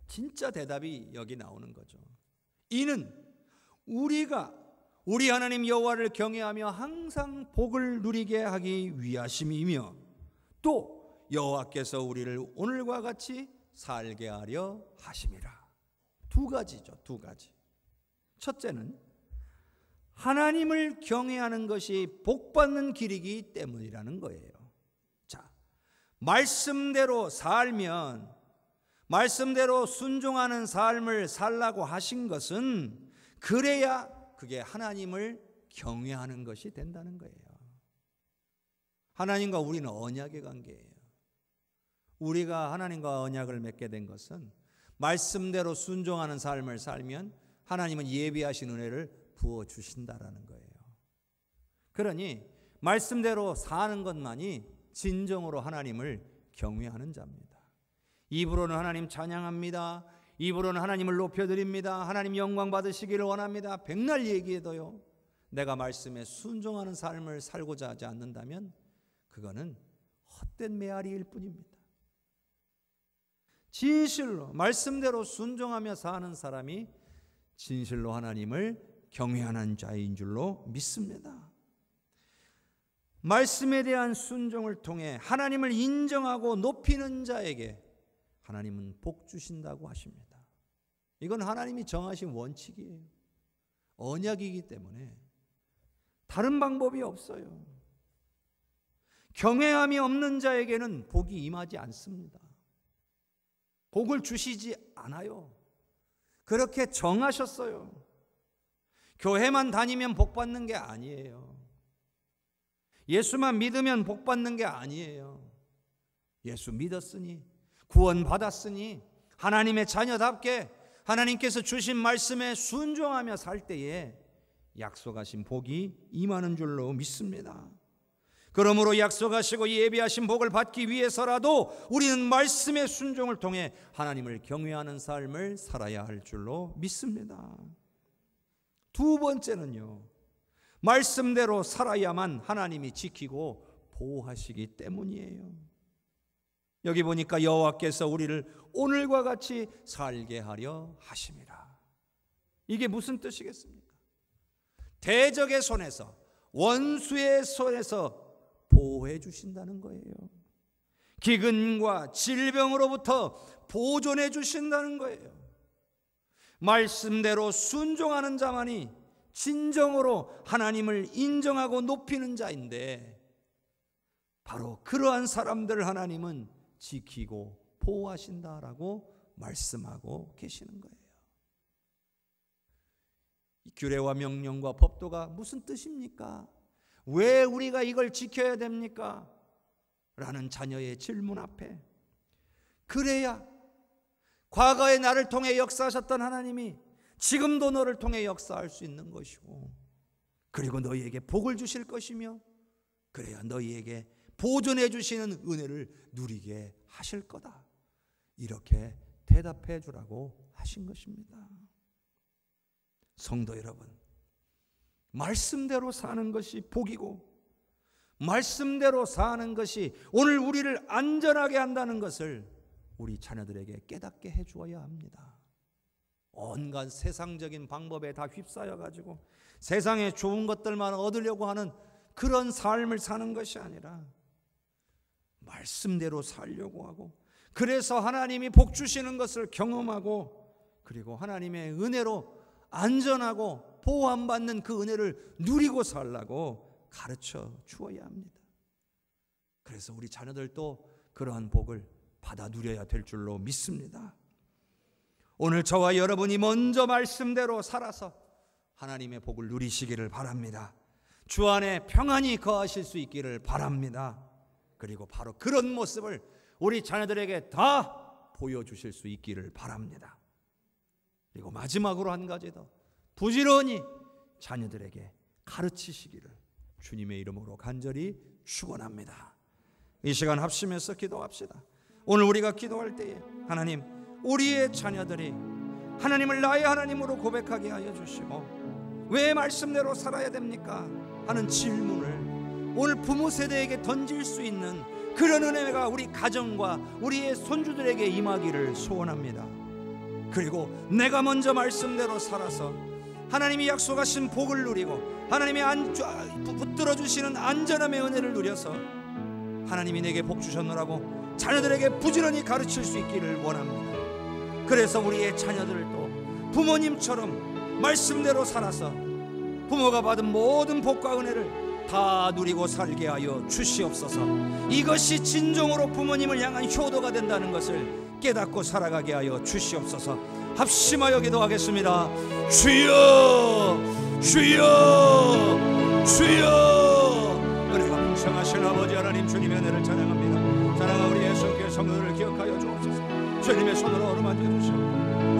진짜 대답이 여기 나오는 거죠. 이는 우리가 우리 하나님 여호와를 경외하며 항상 복을 누리게 하기 위하심이며 또 여호와께서 우리를 오늘과 같이 살게 하려 하심이라. 두 가지죠, 두 가지. 첫째는 하나님을 경외하는 것이 복받는 길이기 때문이라는 거예요. 자, 말씀대로 살면, 말씀대로 순종하는 삶을 살라고 하신 것은 그래야 그게 하나님을 경외하는 것이 된다는 거예요. 하나님과 우리는 언약의 관계예요. 우리가 하나님과 언약을 맺게 된 것은 말씀대로 순종하는 삶을 살면 하나님은 예비하신 은혜를 부어주신다라는 거예요. 그러니 말씀대로 사는 것만이 진정으로 하나님을 경외하는 자입니다. 입으로는 하나님 찬양합니다. 입으로는 하나님을 높여드립니다. 하나님 영광 받으시기를 원합니다. 백날 얘기해도요, 내가 말씀에 순종하는 삶을 살고자 하지 않는다면 그거는 헛된 메아리일 뿐입니다. 진실로 말씀대로 순종하며 사는 사람이 진실로 하나님을 경외하는 자인 줄로 믿습니다. 말씀에 대한 순종을 통해 하나님을 인정하고 높이는 자에게 하나님은 복 주신다고 하십니다. 이건 하나님이 정하신 원칙이에요. 언약이기 때문에 다른 방법이 없어요. 경외함이 없는 자에게는 복이 임하지 않습니다. 복을 주시지 않아요. 그렇게 정하셨어요. 교회만 다니면 복 받는 게 아니에요. 예수만 믿으면 복 받는 게 아니에요. 예수 믿었으니, 구원 받았으니, 하나님의 자녀답게 하나님께서 주신 말씀에 순종하며 살 때에 약속하신 복이 임하는 줄로 믿습니다. 그러므로 약속하시고 예비하신 복을 받기 위해서라도 우리는 말씀의 순종을 통해 하나님을 경외하는 삶을 살아야 할 줄로 믿습니다. 두 번째는요, 말씀대로 살아야만 하나님이 지키고 보호하시기 때문이에요. 여기 보니까 여호와께서 우리를 오늘과 같이 살게 하려 하심이라. 이게 무슨 뜻이겠습니까? 대적의 손에서, 원수의 손에서 보호해 주신다는 거예요. 기근과 질병으로부터 보존해 주신다는 거예요. 말씀대로 순종하는 자만이 진정으로 하나님을 인정하고 높이는 자인데, 바로 그러한 사람들을 하나님은 지키고 보호하신다라고 말씀하고 계시는 거예요. 이 규례와 명령과 법도가 무슨 뜻입니까? 왜 우리가 이걸 지켜야 됩니까? 라는 자녀의 질문 앞에, 그래야 과거에 나를 통해 역사하셨던 하나님이 지금도 너를 통해 역사할 수 있는 것이고, 그리고 너희에게 복을 주실 것이며, 그래야 너희에게 보존해 주시는 은혜를 누리게 하실 거다, 이렇게 대답해 주라고 하신 것입니다. 성도 여러분, 말씀대로 사는 것이 복이고, 말씀대로 사는 것이 오늘 우리를 안전하게 한다는 것을 우리 자녀들에게 깨닫게 해 주어야 합니다. 온갖 세상적인 방법에 다 휩싸여 가지고 세상에 좋은 것들만 얻으려고 하는 그런 삶을 사는 것이 아니라 말씀대로 살려고 하고, 그래서 하나님이 복 주시는 것을 경험하고, 그리고 하나님의 은혜로 안전하고 보호받는 그 은혜를 누리고 살라고 가르쳐 주어야 합니다. 그래서 우리 자녀들도 그러한 복을 받아 누려야 될 줄로 믿습니다. 오늘 저와 여러분이 먼저 말씀대로 살아서 하나님의 복을 누리시기를 바랍니다. 주 안에 평안히 거하실 수 있기를 바랍니다. 그리고 바로 그런 모습을 우리 자녀들에게 다 보여주실 수 있기를 바랍니다. 그리고 마지막으로 한 가지 더, 부지런히 자녀들에게 가르치시기를 주님의 이름으로 간절히 축원합니다. 이 시간 합심해서 기도합시다. 오늘 우리가 기도할 때에 하나님, 우리의 자녀들이 하나님을 나의 하나님으로 고백하게 하여 주시고, 왜 말씀대로 살아야 됩니까? 하는 질문을 오늘 부모 세대에게 던질 수 있는 그런 은혜가 우리 가정과 우리의 손주들에게 임하기를 소원합니다. 그리고 내가 먼저 말씀대로 살아서 하나님이 약속하신 복을 누리고 하나님이 붙들어 주시는 안전함의 은혜를 누려서 하나님이 내게 복 주셨노라고 자녀들에게 부지런히 가르칠 수 있기를 원합니다. 그래서 우리의 자녀들도 부모님처럼 말씀대로 살아서 부모가 받은 모든 복과 은혜를 다 누리고 살게 하여 주시옵소서. 이것이 진정으로 부모님을 향한 효도가 된다는 것을 깨닫고 살아가게 하여 주시옵소서. 합심하여 기도하겠습니다. 주여, 주여, 주여. 은혜가 풍성하신 아버지 하나님, 주님의 은혜를 찬양합니다. 사랑하는 우리 예수님의 성도들을 기억하여 주옵소서. 주님의 손으로 어루만져 주시고,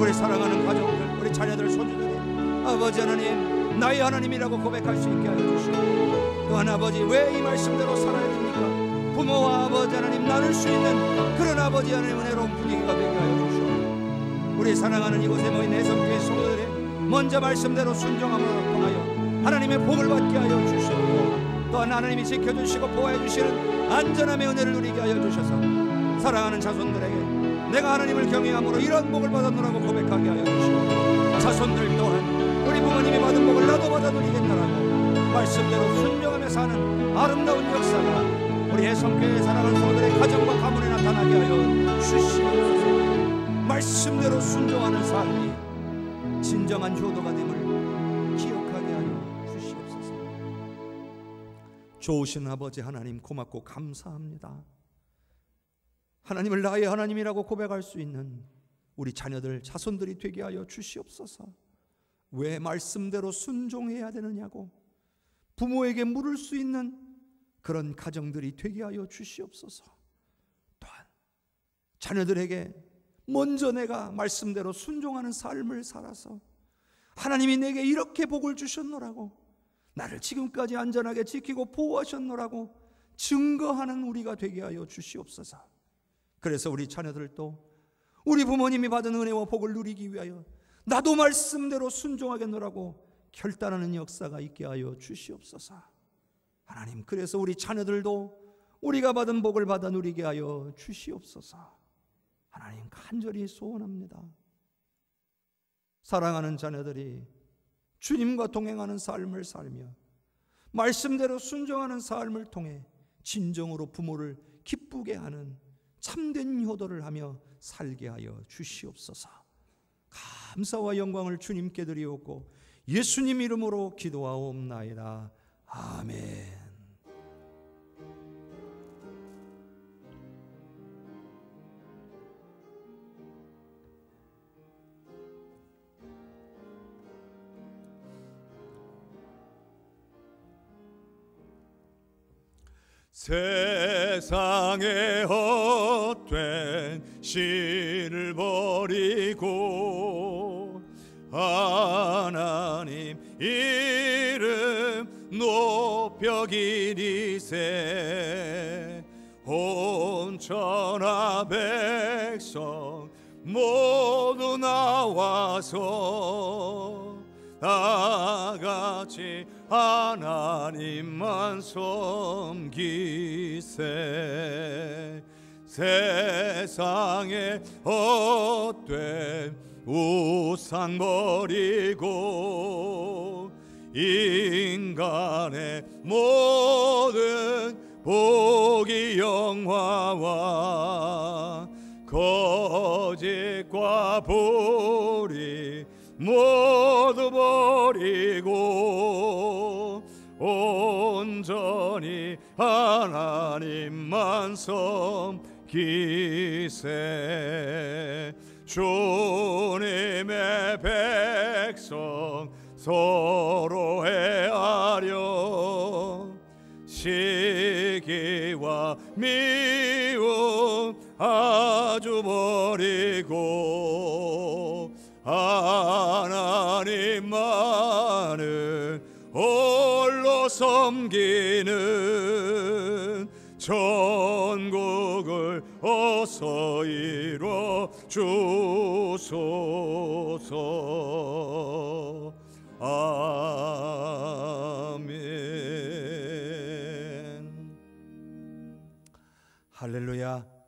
우리 사랑하는 가족들, 우리 자녀들, 손주들이 아버지 하나님, 나의 하나님이라고 고백할 수 있게 하여 주시고, 또한 아버지, 왜 이 말씀대로 살아야 됩니까? 부모와 아버지 하나님 나눌 수 있는 그런 아버지 하나님 은혜로운 분위기가 되게 하여 주시고, 우리 사랑하는 이곳에 모인 내성교회 성도들이 먼저 말씀대로 순종함으로 통하여 하나님의 복을 받게 하여 주시고, 또한 하나님이 지켜주시고 보호해 주시는 안전함의 은혜를 누리게 하여 주셔서 사랑하는 자손들에게 내가 하나님을 경외함으로 이런 복을 받았노라고 고백하게 하여 주시고, 자손들 또한 우리 부모님이 받은 복을 나도 받아 누리겠다라고 말씀대로 순종하며 사는 아름다운 역사가 우리 해성교회의 사랑하는 성도들의 가정과 가문에 나타나게 하여 주시옵소서. 말씀대로 순종하는 삶이 진정한 효도가 됨을 기억하게 하여 주시옵소서. 좋으신 아버지 하나님, 고맙고 감사합니다. 하나님을 나의 하나님이라고 고백할 수 있는 우리 자녀들, 자손들이 되게 하여 주시옵소서. 왜 말씀대로 순종해야 되느냐고 부모에게 물을 수 있는 그런 가정들이 되게 하여 주시옵소서. 또한 자녀들에게 먼저 내가 말씀대로 순종하는 삶을 살아서 하나님이 내게 이렇게 복을 주셨노라고, 나를 지금까지 안전하게 지키고 보호하셨노라고 증거하는 우리가 되게 하여 주시옵소서. 그래서 우리 자녀들도 우리 부모님이 받은 은혜와 복을 누리기 위하여 나도 말씀대로 순종하겠노라고 결단하는 역사가 있게 하여 주시옵소서. 하나님, 그래서 우리 자녀들도 우리가 받은 복을 받아 누리게 하여 주시옵소서. 하나님, 간절히 소원합니다. 사랑하는 자녀들이 주님과 동행하는 삶을 살며 말씀대로 순종하는 삶을 통해 진정으로 부모를 기쁘게 하는 참된 효도를 하며 살게 하여 주시옵소서. 감사와 영광을 주님께 드리옵고 예수님 이름으로 기도하옵나이다. 아멘. 세상에 헛된 신을 버리고 하나님 이름 높여 기리세. 온 천하 백성 모두 나와서 다같이 하나님만 섬기세. 세상에 헛된 우상 버리고 인간의 모든 복이 영화와 거짓과 불의 모두 버리고 온전히 하나님만 섬기세. 주님의 백성 서로 헤아려 시기와 미움 아주 버리고 하나님만을 홀로 섬기는 천국을 어서 이뤄 주소서. 아멘. 할렐루야.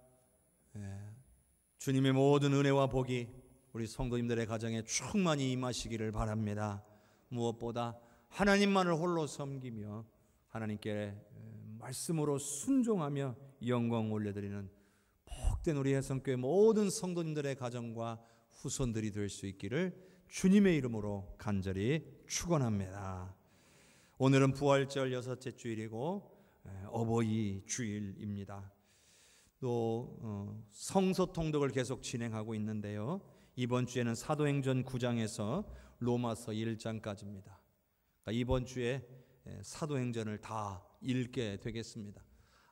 주님의 모든 은혜와 복이 우리 성도님들의 가정에 충만히 임하시기를 바랍니다. 무엇보다 하나님만을 홀로 섬기며 하나님께 말씀으로 순종하며 영광 올려드리는 복된 우리 해성교회 모든 성도님들의 가정과 후손들이 될 수 있기를 주님의 이름으로 간절히 축원합니다. 오늘은 부활절 6째 주일이고 어버이 주일입니다. 또 성서 통독을 계속 진행하고 있는데요, 이번 주에는 사도행전 9장에서 로마서 1장까지입니다. 그러니까 이번 주에 사도행전을 다 읽게 되겠습니다.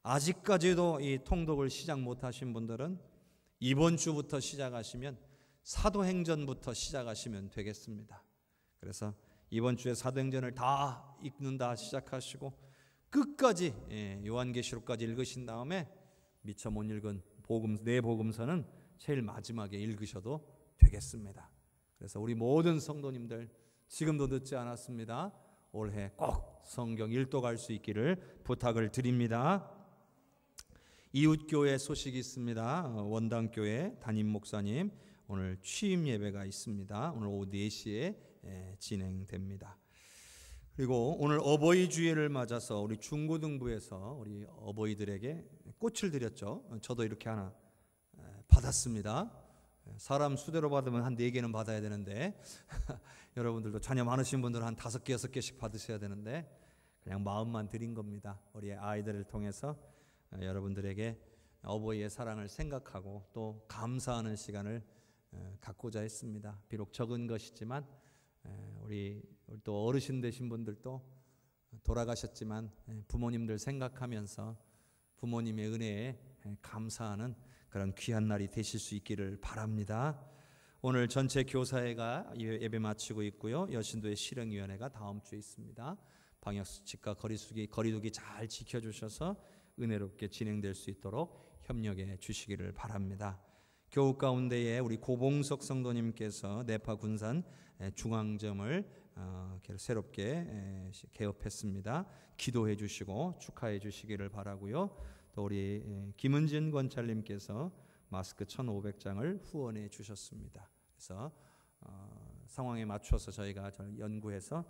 아직까지도 이 통독을 시작 못하신 분들은 이번 주부터 시작하시면 사도행전부터 시작하시면 되겠습니다. 그래서 이번 주에 사도행전을 다 읽는다 시작하시고 끝까지 요한계시록까지 읽으신 다음에 미처 못 읽은 네 복음서는 제일 마지막에 읽으셔도 되겠습니다. 그래서 우리 모든 성도님들 지금도 늦지 않았습니다. 올해 꼭 성경 일독할 수 있기를 부탁을 드립니다. 이웃교회 소식이 있습니다. 원당교회 담임 목사님 오늘 취임 예배가 있습니다. 오늘 오후 4시에 진행됩니다. 그리고 오늘 어버이 주일을 맞아서 우리 중고등부에서 우리 어버이들에게 꽃을 드렸죠. 저도 이렇게 하나 받았습니다. 사람 수대로 받으면 한 4개는 받아야 되는데 여러분들도 자녀 많으신 분들은 한 5개, 6개씩 받으셔야 되는데 그냥 마음만 드린 겁니다. 우리 아이들을 통해서 여러분들에게 어버이의 사랑을 생각하고 또 감사하는 시간을 갖고자 했습니다. 비록 적은 것이지만 우리 또 어르신 되신 분들도 돌아가셨지만 부모님들 생각하면서 부모님의 은혜에 감사하는 그런 귀한 날이 되실 수 있기를 바랍니다. 오늘 전체 교사회가 예배 마치고 있고요. 여신도의 실행위원회가 다음 주에 있습니다. 방역수칙과 거리두기 잘 지켜주셔서 은혜롭게 진행될 수 있도록 협력해 주시기를 바랍니다. 교우 가운데에 우리 고봉석 성도님께서 내파 군산 중앙점을 새롭게 개업했습니다. 기도해 주시고 축하해 주시기를 바라고요. 또 우리 김은진 권찰님께서 마스크 1,500장을 후원해 주셨습니다. 그래서 상황에 맞춰서 저희가 연구해서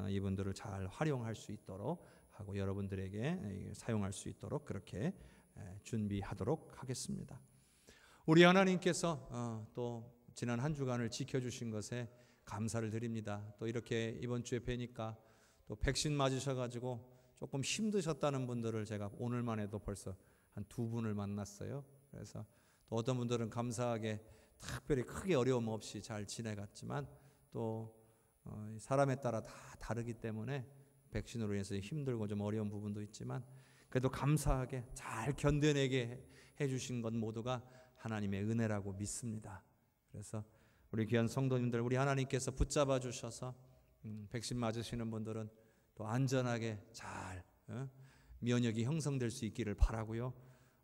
이분들을 잘 활용할 수 있도록 하고 여러분들에게 사용할 수 있도록 그렇게 준비하도록 하겠습니다. 우리 하나님께서 또 지난 한 주간을 지켜주신 것에 감사를 드립니다. 또 이렇게 이번 주에 뵈니까 또 백신 맞으셔가지고 조금 힘드셨다는 분들을 제가 오늘만 해도 벌써 한 2분을 만났어요. 그래서 또 어떤 분들은 감사하게 특별히 크게 어려움 없이 잘 지내갔지만 또 사람에 따라 다 다르기 때문에 백신으로 인해서 힘들고 좀 어려운 부분도 있지만 그래도 감사하게 잘 견뎌내게 해주신 것 모두가 하나님의 은혜라고 믿습니다. 그래서 우리 귀한 성도님들, 우리 하나님께서 붙잡아 주셔서 백신 맞으시는 분들은 또 안전하게 잘 면역이 형성될 수 있기를 바라고요.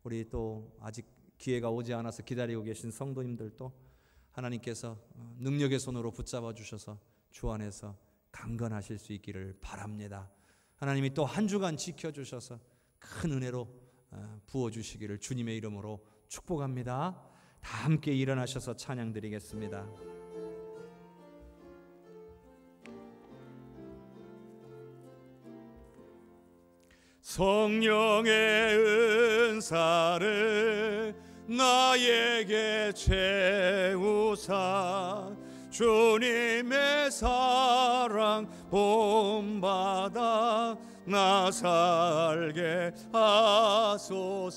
우리 또 아직 기회가 오지 않아서 기다리고 계신 성도님들도 하나님께서 능력의 손으로 붙잡아 주셔서 주 안에서 강건하실 수 있기를 바랍니다. 하나님이 또 한 주간 지켜주셔서 큰 은혜로 부어주시기를 주님의 이름으로 축복합니다. 다 함께 일어나셔서 찬양 드리겠습니다. 성령의 은사를 나에게 채우사 주님의 사랑 본받아 나 살게 하소서.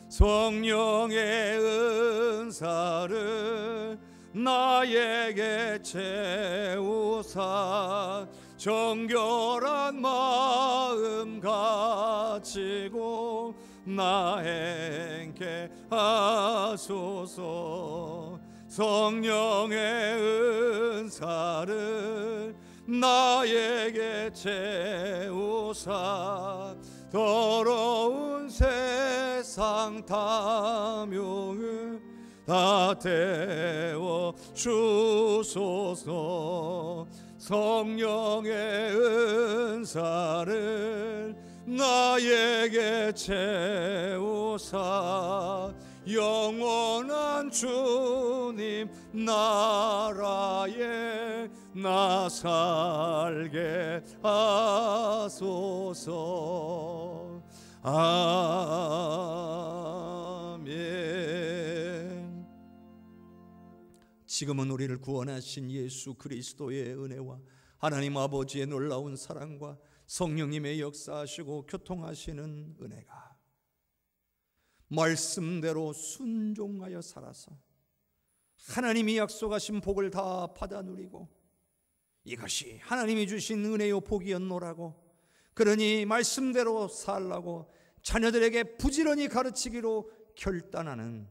성령의 은사를 나에게 채우사 정결한 마음 가지고 나 행케 하소서. 성령의 은사를 나에게 채우사 더러운 세상 탐욕을 다 태워 주소서. 성령의 은사를 나에게 채우사 영원한 주님 나라에 나 살게 하소서. 아멘. 지금은 우리를 구원하신 예수 그리스도의 은혜와 하나님 아버지의 놀라운 사랑과 성령님의 역사하시고 교통하시는 은혜가 말씀대로 순종하여 살아서 하나님이 약속하신 복을 다 받아 누리고 이것이 하나님이 주신 은혜요 복이었노라고 그러니 말씀대로 살라고 자녀들에게 부지런히 가르치기로 결단하는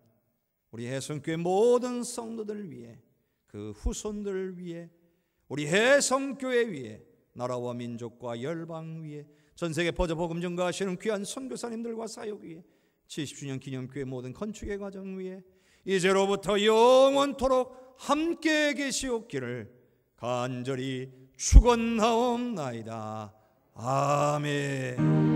우리 해성교회 모든 성도들 위해 그 후손들 위해 우리 해성교회 위해 나라와 민족과 열방 위에 전세계 퍼져 복음 전가하시는 귀한 선교사님들과 사역 위에 70주년 기념교회 모든 건축의 과정 위에 이제로부터 영원토록 함께 계시옵기를 간절히 축원하옵나이다. 아멘.